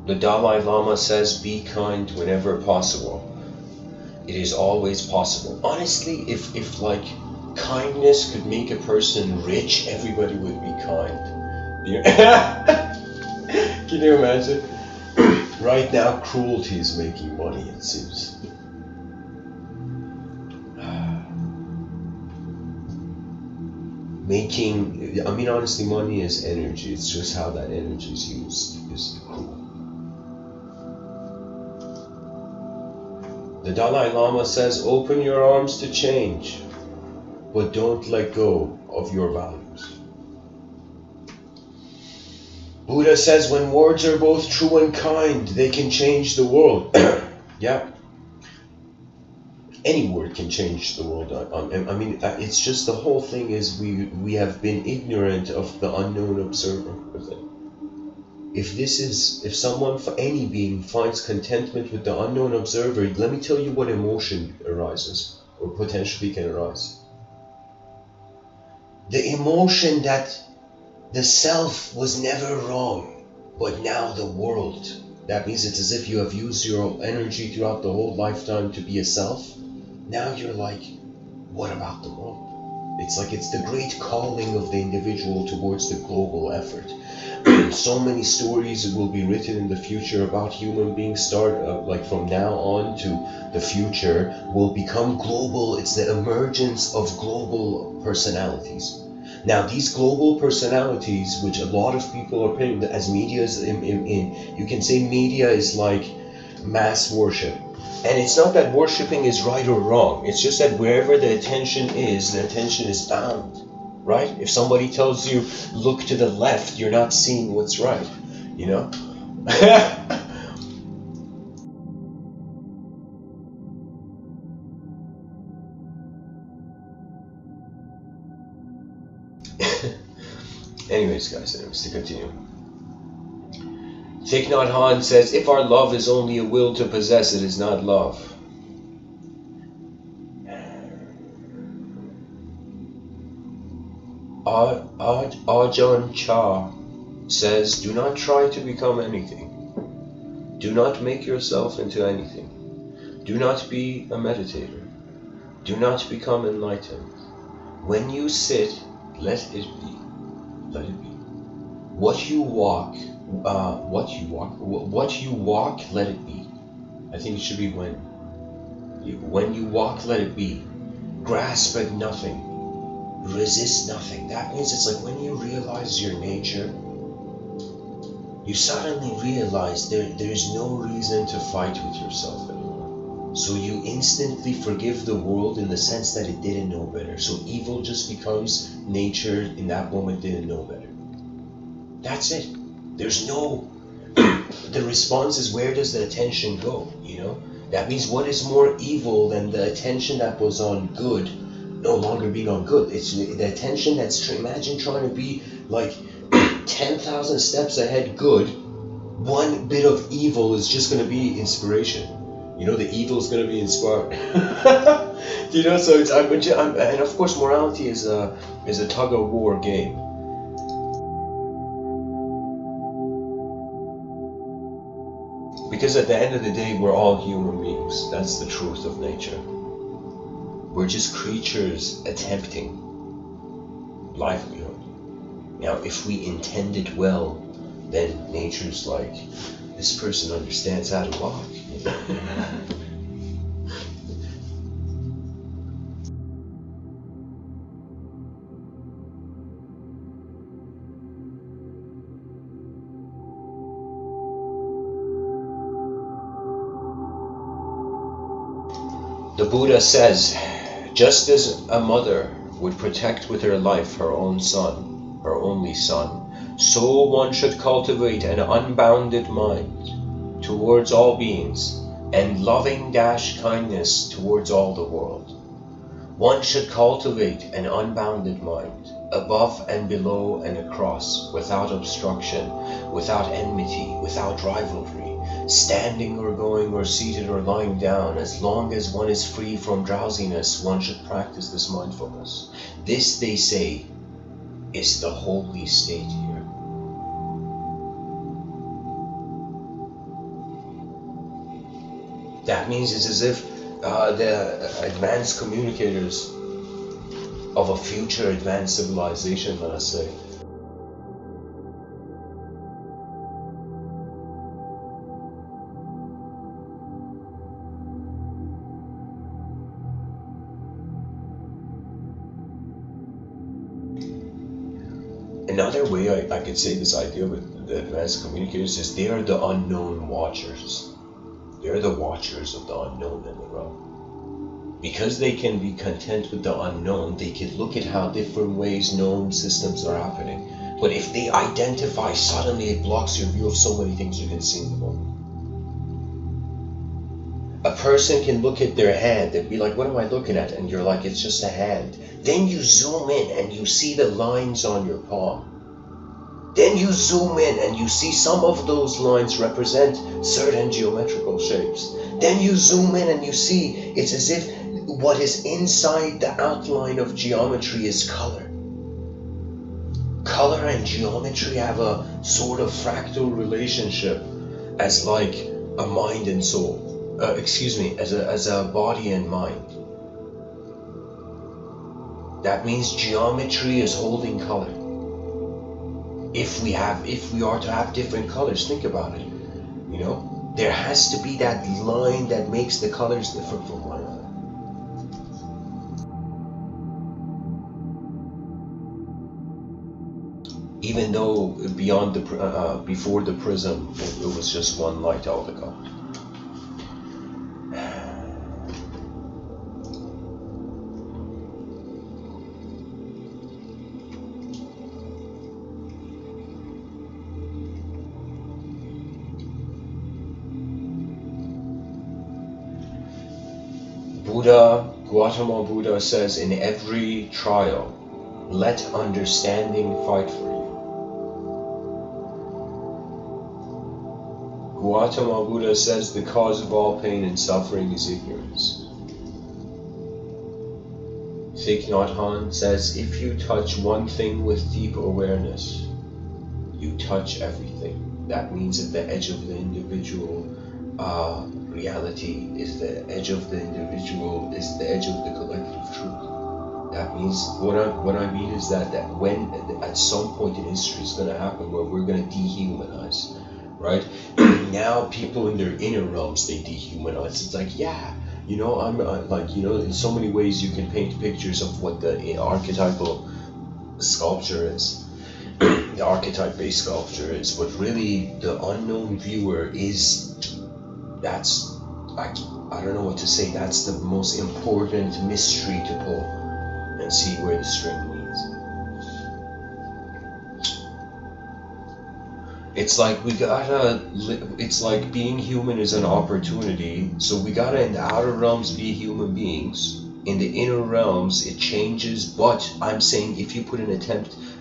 The Dalai Lama says, be kind whenever possible. It is always possible. Honestly, if like kindness could make a person rich, everybody would be kind. Can you imagine? Right now, cruelty is making money, it seems. Honestly, money is energy. It's just how that energy is used is cruel. The Dalai Lama says, open your arms to change, but don't let go of your values. Buddha says when words are both true and kind, they can change the world. Yeah. Any word can change the world. I mean, it's just the whole thing is we have been ignorant of the unknown observer. If someone, any being, finds contentment with the unknown observer, let me tell you what emotion arises, or potentially can arise. The emotion that the self was never wrong, but now the world. That means it's as if you have used your energy throughout the whole lifetime to be a self. Now you're like, what about the world? It's like it's the great calling of the individual towards the global effort. So many stories will be written in the future about human beings like from now on to the future will become global. It's the emergence of global personalities. Now these global personalities, which a lot of people are putting as media, you can say media is like mass worship. And it's not that worshipping is right or wrong. It's just that wherever the attention is bound, right? If somebody tells you, look to the left, you're not seeing what's right, you know? Anyways, guys, to continue. Thich Nhat Hanh says, if our love is only a will to possess, it is not love. Ajahn Chah says, do not try to become anything. Do not make yourself into anything. Do not be a meditator. Do not become enlightened. When you sit, let it be. Let it be. What you walk, let it be. I think it should be when. When you walk, let it be. Grasp at nothing. Resist nothing. That means it's like when you realize your nature, you suddenly realize there's no reason to fight with yourself anymore. So you instantly forgive the world in the sense that it didn't know better. So evil just becomes nature in that moment didn't know better. That's it. There's no... the response is, where does the attention go, you know? That means what is more evil than the attention that was on good no longer being on good? It's the attention that's, imagine trying to be like 10,000 steps ahead good. One bit of evil is just going to be inspiration. You know, the evil is going to be inspired. You know, so it's, and of course morality is a tug of war game. Because at the end of the day, we're all human beings. That's the truth of nature. We're just creatures attempting livelihood. Now, if we intend it well, then nature's like, this person understands how to walk. The Buddha says, just as a mother would protect with her life her own son, her only son, so one should cultivate an unbounded mind towards all beings and loving kindness towards all the world. One should cultivate an unbounded mind, above and below and across, without obstruction, without enmity, without rivalry, standing or going or seated or lying down. As long as one is free from drowsiness, one should practice this mindfulness. This, they say, is the holy state here. That means it's as if the advanced communicators of a future advanced civilization, let us say, another way I could say this idea with the advanced communicators is they are the unknown watchers. They're the watchers of the unknown in the realm. Because they can be content with the unknown, they can look at how different ways known systems are happening. But if they identify, suddenly it blocks your view of so many things you can see in the moment. A person can look at their hand and be like, what am I looking at? And you're like, it's just a hand. Then you zoom in and you see the lines on your palm. Then you zoom in and you see some of those lines represent certain geometrical shapes. Then you zoom in and you see it's as if what is inside the outline of geometry is color. Color and geometry have a sort of fractal relationship as like a mind and soul. As a body and mind. That means geometry is holding color. If we are to have different colors, think about it. You know, there has to be that line that makes the colors different from one another. Even though beyond the before the prism, it was just one light all the colors. Gautama Buddha says, in every trial, let understanding fight for you. Gautama Buddha says the cause of all pain and suffering is ignorance. Thich Nhat Hanh says, if you touch one thing with deep awareness, you touch everything. That means at the edge of the individual reality is the edge of the individual, is the edge of the collective truth. That means what I mean is that when at some point in history it's going to happen where we're going to dehumanize, right? Now people in their inner realms, they dehumanize. It's like, yeah, you know, I'm like, you know, in so many ways you can paint pictures of what the archetypal sculpture is. The archetype-based sculpture is, but really the unknown viewer is, that's, I don't know what to say, that's the most important mystery to pull and see where the string leads. It's like we gotta, it's like being human is an opportunity, so we gotta in the outer realms be human beings. In the inner realms it changes, but I'm saying if you put an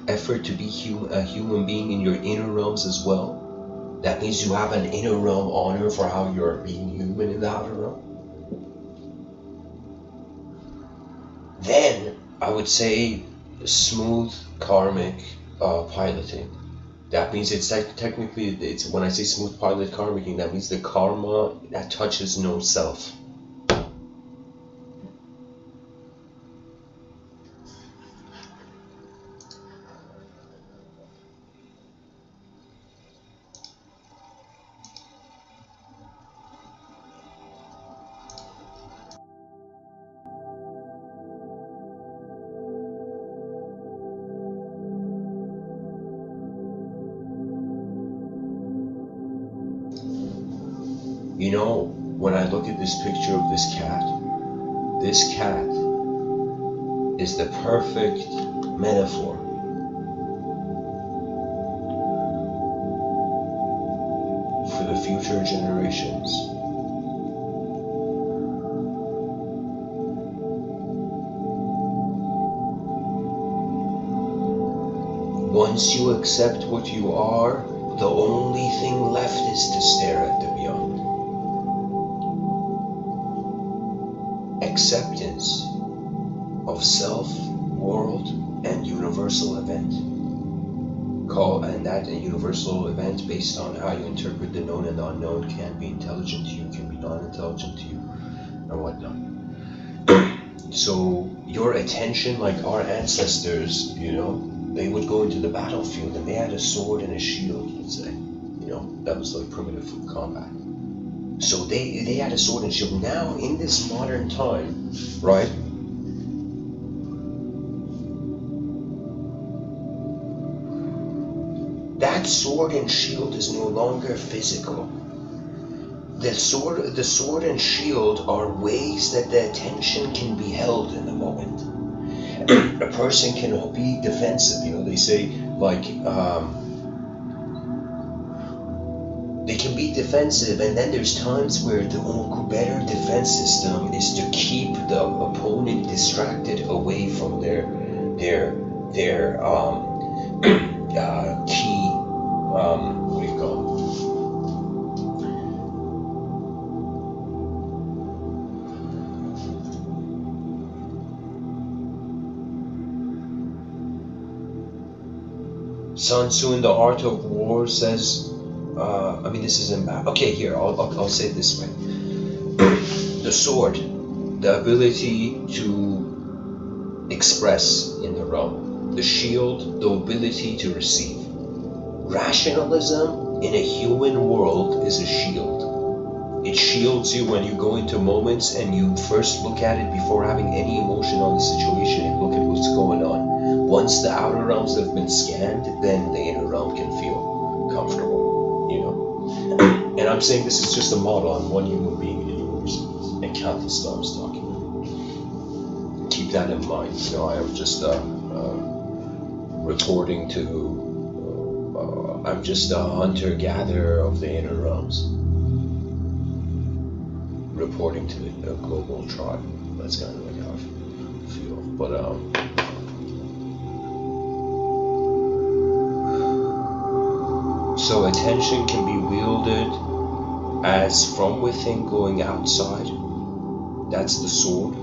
effort to be a human being in your inner realms as well, that means you have an inner realm honor for how you're being human in the outer realm. Then I would say smooth karmic piloting. That means it's like technically, it's when I say smooth pilot karmicing, that means the karma that touches no self. You know, when I look at this picture of this cat is the perfect metaphor for the future generations. Once you accept what you are, the only thing left is to stare at the beyond. Acceptance of self, world, and universal event. And that a universal event based on how you interpret the known and the unknown can be intelligent to you, can be non-intelligent to you, and whatnot. So your attention, like our ancestors, you know, they would go into the battlefield and they had a sword and a shield, let's say. You know, that was like primitive combat. So they had a sword and shield. Now, in this modern time, right? That sword and shield is no longer physical. The sword and shield are ways that the attention can be held in the moment. A person cannot be defensive. You know, they say like they can be defensive, and then there's times where the better defense system is to keep the opponent distracted away from their key what do you call it? Sun Tzu in The Art of War says, I mean, this isn't bad. Okay, here, I'll say it this way. The sword, the ability to express in the realm. The shield, the ability to receive. Rationalism in a human world is a shield. It shields you when you go into moments and you first look at it before having any emotion on the situation and look at what's going on. Once the outer realms have been scanned, then the inner realm can feel comfortable, you know. And I'm saying this is just a model on one human being in the universe and countless stars talking. Keep that in mind. You know, I am just reporting to. I'm just a hunter-gatherer of the inner realms, reporting to the global tribe. That's kind of like how I feel. But so attention can be wielded as from within going outside. That's the sword.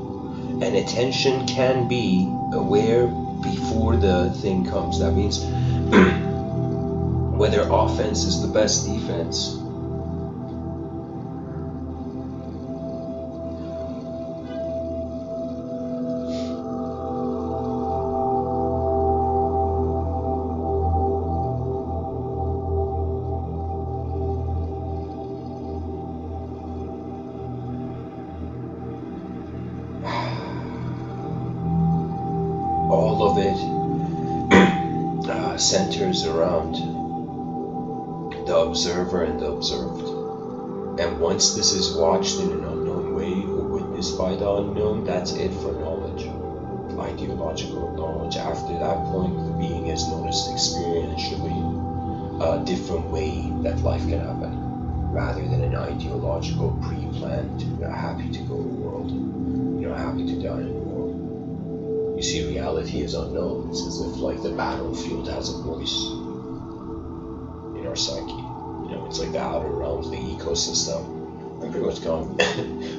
And attention can be aware before the thing comes. That means whether offense is the best defense. All of it centers around the observer and the observed. And once this is watched in an unknown way or witnessed by the unknown, that's it for knowledge, ideological knowledge. After that point, the being is noticed experientially a different way that life can happen, rather than an ideological, pre-planned, happy to go world, happy to die in war. You see, reality is unknown. It's as if like the battlefield has a voice in our psyche. It's like the outer realms, the ecosystem. I'm pretty much calling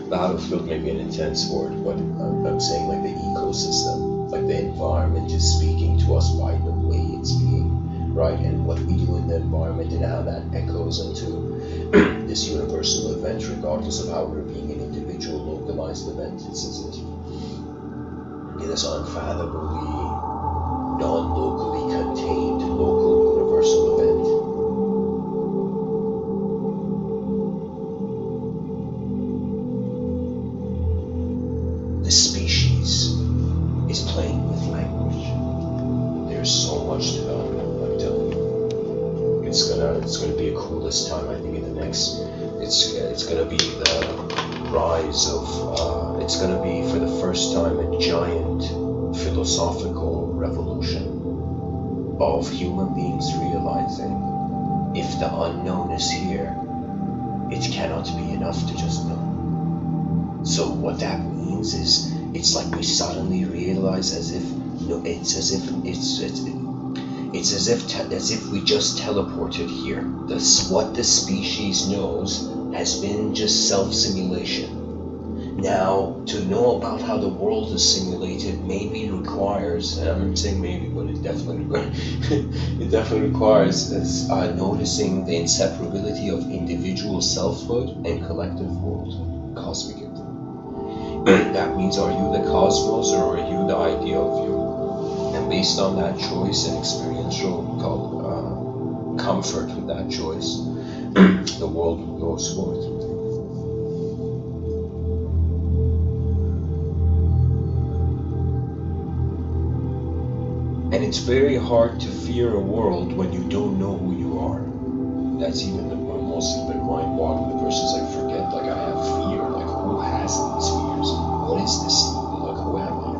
battlefield maybe an intense word, but I'm saying like the ecosystem, like the environment is speaking to us by the way it's being, right? And what we do in the environment and how that echoes into this universal event, regardless of how we're being an individual localized event. It's as if this unfathomably, non-locally contained, local universal event. The species is playing with language. There's so much to know, I'm telling you. It's gonna be a coolest time, I think, in the next. It's gonna be the rise of. It's gonna be for the first time a giant philosophical revolution of human beings realizing if the unknown is here, it cannot be enough to just know. So what that means is it's like we suddenly realize as if we just teleported here. What the species knows has been just self-simulation. Now, to know about how the world is simulated maybe requires, and I'm not saying maybe, but it definitely requires noticing the inseparability of individual selfhood and collective world, cosmic entity. That means, are you the cosmos or are you the idea of you? And based on that choice and experiential comfort with that choice, the world goes forth. And it's very hard to fear a world when you don't know who you are. That's even the most mind-boggling. The verses I forget, like I have fear, like who has these fears? What is this? Like who am I?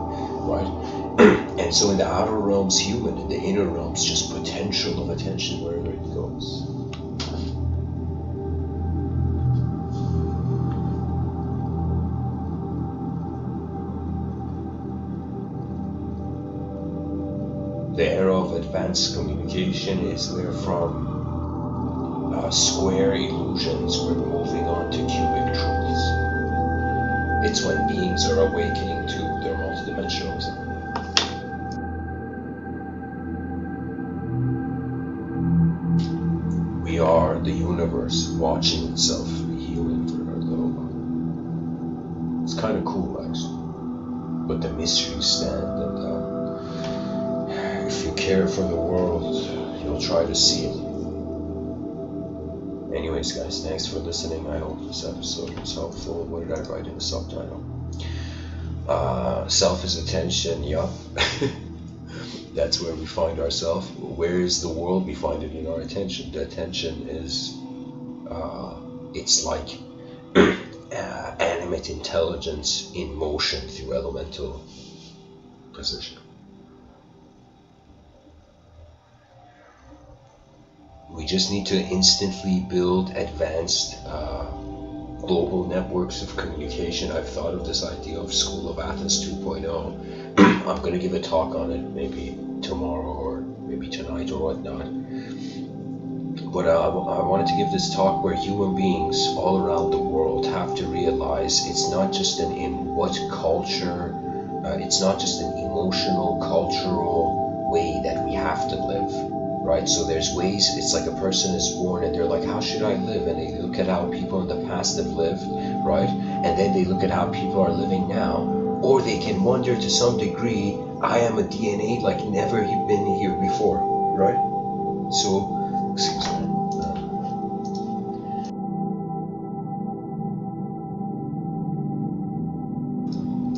Right? So in the outer realms, human. In the inner realms, just potential of attention wherever it goes. The era of advanced communication is where from square illusions we're moving on to cubic truths. It's when beings are awakening to their multidimensionalism. We are the universe watching itself healing for a little while. It's kind of cool, actually. But the mysteries stand, and if you care for the world, you'll try to see it. Anyways, guys, thanks for listening. I hope this episode was helpful. What did I write in the subtitle? Self is attention, yup. That's where we find ourselves. Where is the world? We find it in our attention. The attention is, it's like animate intelligence in motion through elemental position. We just need to instantly build advanced global networks of communication. I've thought of this idea of School of Athens 2.0. I'm going to give a talk on it maybe tomorrow or maybe tonight or whatnot. But I wanted to give this talk where human beings all around the world have to realize it's not just an it's not just an emotional, cultural way that we have to live. Right, so there's ways, it's like a person is born and they're like, how should I live? And they look at how people in the past have lived, right? And then they look at how people are living now. Or they can wonder to some degree, I am a DNA like never been here before, right? So, excuse me.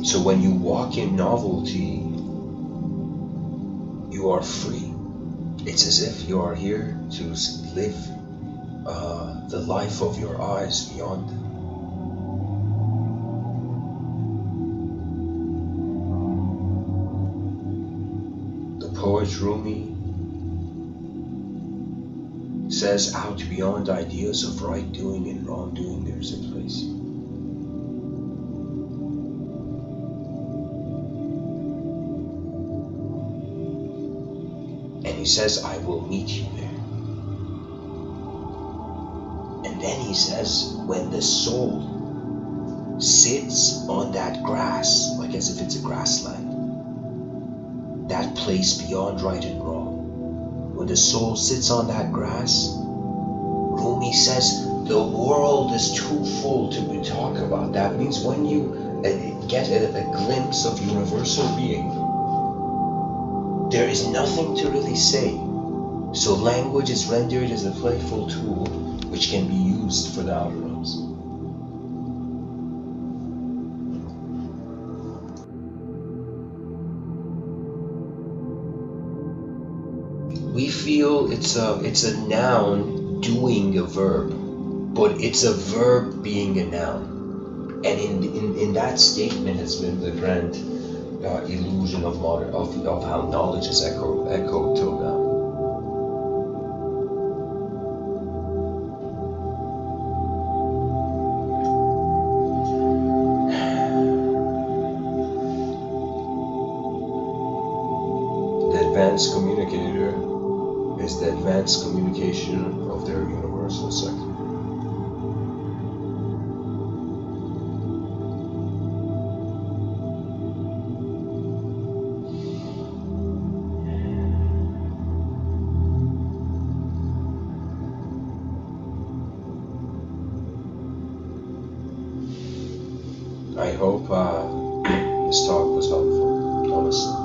So when you walk in novelty, you are free. It's as if you are here to live the life of your eyes beyond. The poet Rumi says, out beyond ideas of right doing and wrong doing, there's a place. He says, I will meet you there. And then he says, when the soul sits on that grass, like as if it's a grassland, that place beyond right and wrong, when the soul sits on that grass, Rumi says, the world is too full to talk about. That means when you get a glimpse of universal being, there is nothing to really say. So language is rendered as a playful tool which can be used for the outer realms. We feel it's a noun doing a verb, but it's a verb being a noun. And in that statement has been the grand illusion of how knowledge is echoed till now. The advanced communicator is the advanced communication of their universal sector. I hope this talk was helpful. Namaste.